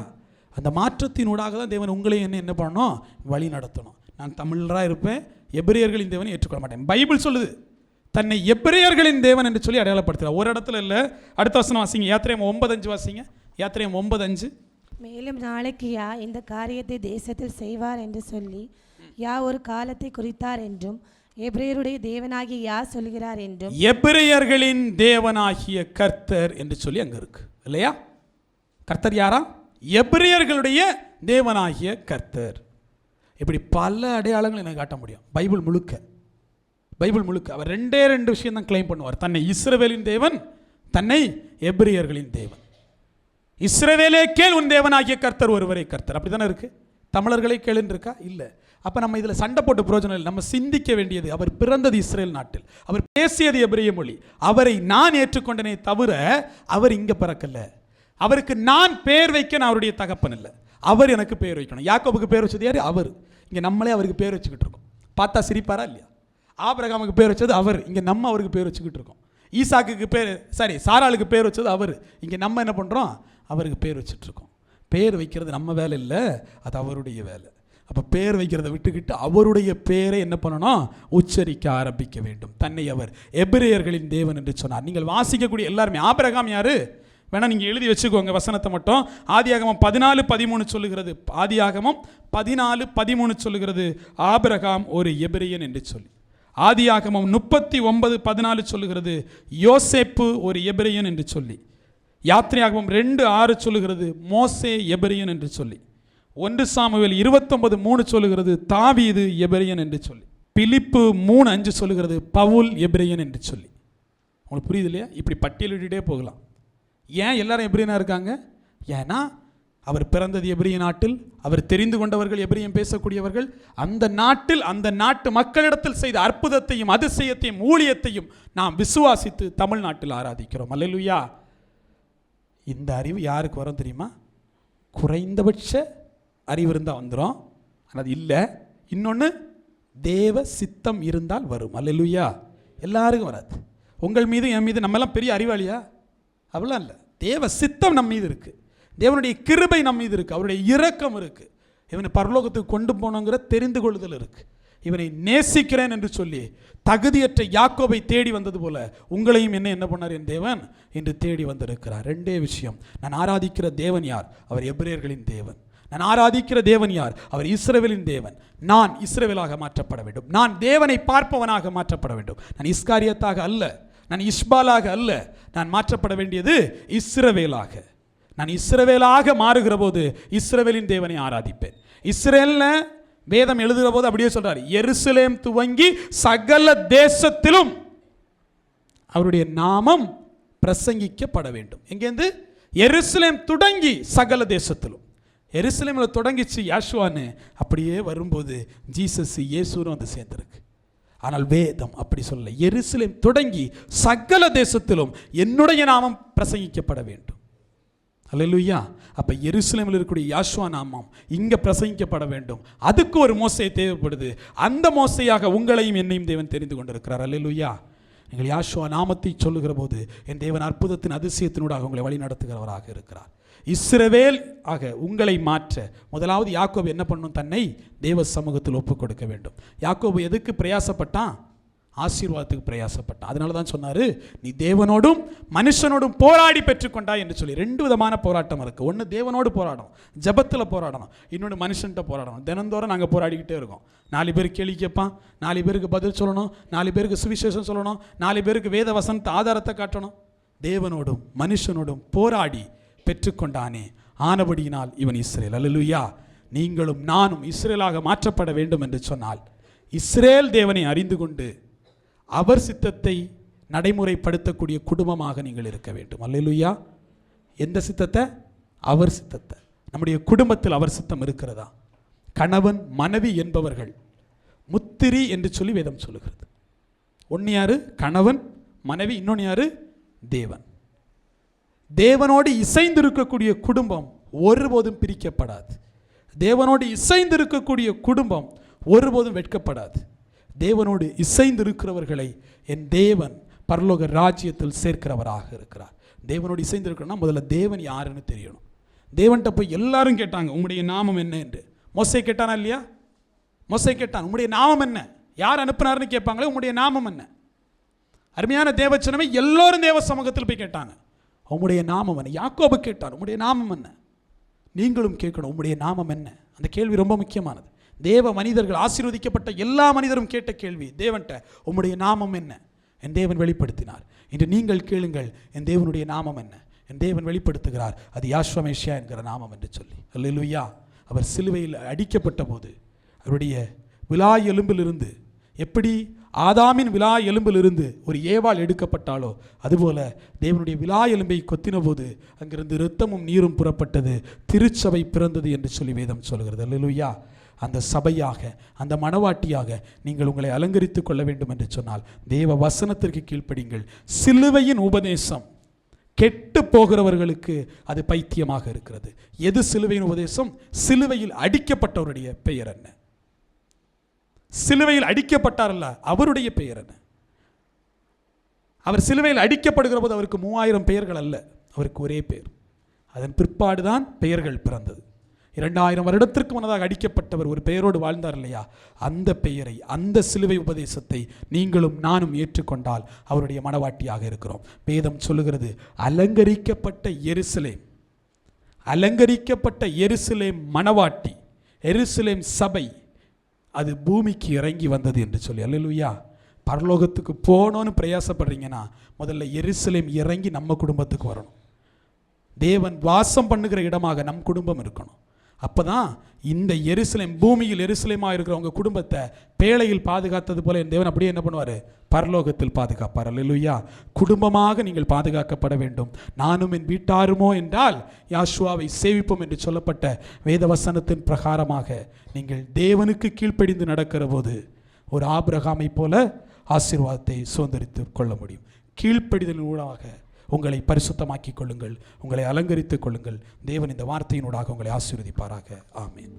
அந்த மாற்றத்தினூடாக தான் தேவன் உங்களையும் என்ன பண்ணணும்? வழி நடத்தணும். நான் தமிழராக இருப்பேன், எபிரேயர்களின் தேவனை ஏற்றுக்கொள்ள மாட்டேன். பைபிள் சொல்லுது தன்னை எபிரேயர்களின் தேவன் என்று சொல்லி அடையாளப்படுத்துகிறார். ஒரு இடத்துல இல்லை. அடுத்த வசனம் வாசிங்க. யாத்திராகமம் 9:5 வாசிங்க. யாத்திராகமம் 9:5. மேலும் நாளைக்கு யா இந்த காரியத்தை தேசத்தில் செய்வார் என்று சொல்லி, யா ஒரு காலத்தை குறித்தார் என்றும், எபிரேயருடைய தேவனாகிய யா சொல்கிறார் என்றும், எபிரேயர்களின் தேவனாகிய கர்த்தர் என்று சொல்லி அங்க இருக்கு இல்லையா? கர்த்தர் யாரா? எபிரேயர்களுடைய தேவனாகிய கர்த்தர். இப்படி பல அடையாளங்கள் எனக்கு காட்ட முடியும் பைபிள் முழுக்க. அவர் 2 விஷயம் தான் கிளைம் பண்ணுவார். தன்னை இஸ்ரவேலின் தேவன், தன்னை எபிரேயர்களின் தேவன். இஸ்ரவேலே கேள் உன் தேவனாகிய கர்த்தர் ஒருவரே கர்த்தர். அப்படி தானே இருக்கு. தமிழர்களை கேளுன்னு இருக்கா? இல்லை. அப்போ நம்ம இதில் சண்டை போட்டு பிரயோஜனம் இல்லை. நம்ம சிந்திக்க வேண்டியது, அவர் பிறந்தது இஸ்ரேல் நாட்டில், அவர் பேசியது எபிரேய மொழி, அவரை நான் ஏற்றுக்கொண்டனே தவிர அவர் இங்கே பிறக்கல. அவருக்கு நான் பேர் வைக்க நான் அவருடைய தகப்பன் இல்லை, அவர் எனக்கு பேர் வைக்கணும். யாக்கோபுக்கு பேர் வச்சது யார்? அவர். இங்கே நம்மளே அவருக்கு பேர் வச்சுக்கிட்டு இருக்கோம். பார்த்தா சிரிப்பாரா இல்லையா? ஆபிரகாமுக்கு பேர் வச்சது அவர், இங்கே நம்ம அவருக்கு பேர் வச்சுக்கிட்டு இருக்கோம். ஈசாக்குக்கு பேர், சாராளுக்கு பேர் வச்சது அவர், இங்கே நம்ம என்ன பண்ணுறோம்? அவருக்கு பேர் வச்சுட்ருக்கோம். பேர் வைக்கிறது நம்ம வேலை இல்லை, அது அவருடைய வேலை. அப்போ பேர் வைக்கிறத விட்டுக்கிட்டு அவருடைய பேரை என்ன பண்ணணும்? உச்சரிக்க ஆரம்பிக்க வேண்டும். தன்னை அவர் எபிரேயர்களின் தேவன் என்று சொன்னார். நீங்கள் வாசிக்கக்கூடிய எல்லாருமே, ஆபிரகாம் யாரு வேணா நீங்கள் எழுதி வச்சுக்கோங்க வசனத்தை மட்டும். ஆதியாகமம் 14:13 சொல்லுகிறது. ஆதியாகமம் 14:13 சொல்லுகிறது ஆபிரகாம் ஒரு எபிரேயன் என்று சொல்லி. ஆதியாகமம் 39:14 சொல்லுகிறது யோசேப்பு ஒரு எபிரேயன் என்று சொல்லி. யாத்திராகமம் 2:6 சொல்லுகிறது மோசே எபிரேயன் என்று சொல்லி. 1 சாமுவேல் 29:3 சொல்லுகிறது தாவீது எபிரேயன் என்று சொல்லி. பிலிப்பு 3:5 சொல்லுகிறது பவுல் எபிரேயன் என்று சொல்லி. உங்களுக்கு புரியுது இல்லையா? இப்படி பட்டியலிட்டே போகலாம். ஏன் எல்லாரும் எபிரேயனா இருக்காங்க? ஏன்னா அவர் பிறந்தது எபிரிய நாட்டில், அவர் தெரிந்து கொண்டவர்கள் எபிரியம் பேசக்கூடியவர்கள், அந்த நாட்டில் அந்த நாட்டு மக்களிடத்தில் செய்த அற்புதத்தையும் அதிசயத்தையும் ஊழியத்தையும் நாம் விசுவாசித்து தமிழ்நாட்டில் ஆராதிக்கிறோம். அல்லேலூயா. இந்த அறிவு யாருக்கு வரும் தெரியுமா? குறைந்தபட்ச அறிவு இருந்தால் வந்துடும். ஆனால் அது இல்லை. இன்னொன்று, தேவ சித்தம் இருந்தால் வரும். அல்லேலூயா. எல்லாருக்கும் வராது. உங்கள் மீது என் மீது நம்மெல்லாம் பெரிய அறிவாளியா? அவ்வளோ இல்லை. தேவ சித்தம் நம் மீது இருக்குது. தேவனுடைய கிருபை நம் மீது இருக்குது. அவருடைய இரக்கம் இருக்குது. இவனை பரலோகத்துக்கு கொண்டு போகணுங்கிற தெரிந்து கொள்ளுதல் இருக்குது. இவனை நேசிக்கிறேன் என்று சொல்லி தகுதியற்ற யாக்கோபை தேடி வந்தது போல உங்களையும் என்ன பண்ணார் என் தேவன் என்று தேடி வந்திருக்கிறார். ரெண்டே விஷயம். நான் ஆராதிக்கிற தேவன் யார்? அவர் எபிரேயர்களின் தேவன். நான் ஆராதிக்கிற தேவன் யார்? அவர் இஸ்ரவேலின் தேவன். நான் இஸ்ரவேலாக மாற்றப்பட வேண்டும். நான் தேவனை பார்ப்பவனாக மாற்றப்பட வேண்டும். நான் இஸ்காரியத்தாக அல்ல, நான் இஸ்பாலாக அல்ல. நான் மாற்றப்பட வேண்டியது இஸ்ரவேலாக. நான் இஸ்ரவேலாக மாறுகிற போது இஸ்ரவேலின் தேவனை ஆராதிப்பேன். இஸ்ரேல்ல வேதம் எழுதுகிற போது அப்படியே சொல்றார், எருசலேம் துவங்கி சகல தேசத்திலும் அவருடைய நாமம் பிரசங்கிக்கப்பட வேண்டும். எங்கேருந்து? எருசலேம் தொடங்கி சகல தேசத்திலும். எருசலேமில் தொடங்கிச்சு யாஷுவான்னு, அப்படியே வரும்போது ஜீசஸ் இயேசுவும் வந்து சேர்ந்திருக்கு. ஆனால் வேதம் அப்படி சொல்ல, எருசலேம் தொடங்கி சகல தேசத்திலும் என்னுடைய நாமம் பிரசங்கிக்கப்பட வேண்டும். அல்லேலூயா. அப்போ எருசலேமில் இருக்கக்கூடிய யாஷுவா நாமம் இங்கே பிரசங்கிக்கப்பட வேண்டும். அதுக்கு ஒரு மோசை தேவைப்படுது. அந்த மோசையாக உங்களையும் என்னையும் தேவன் தெரிந்து கொண்டிருக்கிறார். அல்லேலூயா. நீங்கள் யாஷுவா நாமத்தை சொல்லுகிற போது என் தேவன் அற்புதத்தின் அதிசயத்தினூடாக உங்களை வழி நடத்துகிறவராக இருக்கிறார். இஸ்ரவேல் ஆக உங்களை மாற்ற முதலாவது யாக்கோபு என்ன பண்ணும்? தன்னை தேவ சமூகத்தில் ஒப்புக் கொடுக்க வேண்டும். யாக்கோபு எதுக்கு பிரயாசப்பட்டான்? ஆசீர்வாதத்துக்கு பிரயாசப்பட்டான். அதனால தான் சொன்னார், நீ தேவனோடும் மனுஷனோடும் போராடி பெற்றுக்கொண்டா என்று சொல்லி. ரெண்டு விதமான போராட்டம் இருக்குது. ஒன்று தேவனோடு போராடணும், ஜபத்தில் போராடணும். இன்னொன்று மனுஷன்கிட்ட போராடணும். தினந்தோறும் நாங்கள் போராடிக்கிட்டே இருக்கோம். 4 பேர் கேள்வி கேட்பான், 4 பேருக்கு பதில் சொல்லணும், 4 பேருக்கு சுவிசேஷம் சொல்லணும், 4 பேருக்கு வேத வசனத்தை ஆதாரத்தை காட்டணும். தேவனோடும் மனுஷனோடும் போராடி பெற்றுக்கொண்டானே, ஆனபடியினால் இவன் இஸ்ரேல். அல்லேலூயா. நீங்களும் நானும் இஸ்ரேலாக மாற்றப்பட வேண்டும் என்று சொன்னால் இஸ்ரேல் தேவனை அறிந்து கொண்டு அவர் சித்தத்தை நடைமுறைப்படுத்தக்கூடிய குடும்பமாக நீங்கள் இருக்க வேண்டும். அல்லேலூயா. எந்த சித்தத்தை? அவர் சித்தத்தை. நம்முடைய குடும்பத்தில் அவர் சித்தம் இருக்கிறதா? கணவன் மனைவி என்பவர்கள் முத்திரி என்று சொல்லி வேதம் சொல்லுகிறது. ஒன்று யாரு? கணவன் மனைவி. இன்னொன்று யாரு? தேவன். தேவனோடு இசைந்திருக்கக்கூடிய குடும்பம் ஒருபோதும் பிரிக்கப்படாது. தேவனோடு இசைந்திருக்கக்கூடிய குடும்பம் ஒருபோதும் வெட்கப்படாது. தேவனோடு இசைந்திருக்கிறவர்களை என் தேவன் பரலோக ராஜ்யத்தில் சேர்க்கிறவராக இருக்கிறார். தேவனோடு இசைந்திருக்கணும்னா முதல்ல தேவன் யாருன்னு தெரியணும். தேவன்கிட்ட போய் எல்லாரும் கேட்டாங்க, உம்முடைய நாமம் என்ன என்று. மோசே கேட்டானா இல்லையா? மோசே கேட்டான், உம்முடைய நாமம் என்ன? யார் அனுப்புனார்னு கேட்பாங்களே, உம்முடைய நாமம் என்ன? அருமையான தேவச்சனமே எல்லோரும் தேவ சமூகத்தில் போய் கேட்டாங்க, உம்முடைய நாமம் என்ன? யாக்கோபு கேட்டார், உம்முடைய நாமம் என்ன? நீங்களும் கேட்கணும், உம்முடைய நாமம் என்ன? அந்த கேள்வி ரொம்ப முக்கியமானது. தேவ மனிதர்கள், ஆசீர்வதிக்கப்பட்ட எல்லா மனிதரும் கேட்ட கேள்வி தேவன்கிட்ட, உம்முடைய நாமம் என்ன? என் தேவன் வெளிப்படுத்தினார். இன்று நீங்கள் கேளுங்கள், என் தேவனுடைய நாமம் என்ன? என் தேவன் வெளிப்படுத்துகிறார், அது யாஷ்வமேஷியா என்கிற நாமம் என்று சொல்லி. அல்லேலூயா. அவர் சிலுவையில் அடிக்கப்பட்ட போது அவருடைய விலா எலும்பிலிருந்து எப்படி ஆதாமின் விலா எலும்பிலிருந்து ஒரு ஏவாள் எடுக்கப்பட்டாலோ அதுபோல தேவனுடைய விலா எலும்பை கொத்தின போது அங்கிருந்து இரத்தமும் நீரும் புறப்பட்டது, திருச்சபை பிறந்தது என்று சொல்லி வேதம் சொல்கிறது. அல்லேலூயா. அந்த சபையாக, அந்த மணவாட்டியாக நீங்கள் உங்களை அலங்கரித்துக் கொள்ள வேண்டும் என்று சொன்னால் தேவ வசனத்திற்கு கீழ்ப்படிங்கள். சிலுவையின் உபதேசம் கெட்டு போகிறவர்களுக்கு அது பைத்தியமாக இருக்கிறது. எது சிலுவையின் உபதேசம்? சிலுவையில் அடிக்கப்பட்டவருடைய பெயர் என்ன? சிலுவையில் அடிக்கப்பட்டாரல்ல, அவருடைய பெயர் என்ன? அவர் சிலுவையில் அடிக்கப்படுகிற போது அவருக்கு 3000 பெயர்கள் அல்ல, அவருக்கு ஒரே பெயர். அதன் பிற்பாடுதான் பெயர்கள் பிறந்தது. 2000 வருடத்திற்கு முன்னதாக அடிக்கப்பட்டவர் ஒரு பெயரோடு வாழ்ந்தார் இல்லையா? அந்த பெயரை, அந்த சிலுவை உபதேசத்தை நீங்களும் நானும் ஏற்றுக்கொண்டால் அவருடைய மணவாட்டியாக இருக்கிறோம். வேதம் சொல்லுகிறது, அலங்கரிக்கப்பட்ட எருசலேம், அலங்கரிக்கப்பட்ட எருசலேம் மணவாட்டி, எருசலேம் சபை அது பூமிக்கு இறங்கி வந்தது என்று சொல்லி. அல்லேலூயா. பரலோகத்துக்கு போகணும்னு பிரயாசப்படுறீங்கன்னா முதல்ல எருசலேம் இறங்கி நம்ம குடும்பத்துக்கு வரணும். தேவன் வாசம் பண்ணுகிற இடமாக நம் குடும்பம் இருக்கணும். அப்பதான் இந்த எருசலேம், பூமியில் எருசலேமாக இருக்கிற உங்கள் குடும்பத்தை பேழையில் பாதுகாத்தது போல என் தேவன் அப்படியே என்ன பண்ணுவார்? பரலோகத்தில் பாதுகாப்பார். அல்லேலூயா. குடும்பமாக நீங்கள் பாதுகாக்கப்பட வேண்டும். நானும் என் வீட்டாருமோ என்றால் யாஷுவாவை சேவிப்போம் என்று சொல்லப்பட்ட வேத வசனத்தின் பிரகாரமாக நீங்கள் தேவனுக்கு கீழ்ப்படிந்து நடக்கிற போது ஒரு ஆபிரகாமை போல ஆசீர்வாதத்தை சுதந்திரித்து கொள்ள முடியும். கீழ்ப்படிதலின் ஊடாக உங்களை பரிசுத்தமாக்கிக் கொள்ளுங்கள், உங்களை அலங்கரித்துக் கொள்ளுங்கள். தேவன் இந்த வார்த்தையினூடாக உங்களை ஆசீர்வதிப்பாராக. ஆமென்.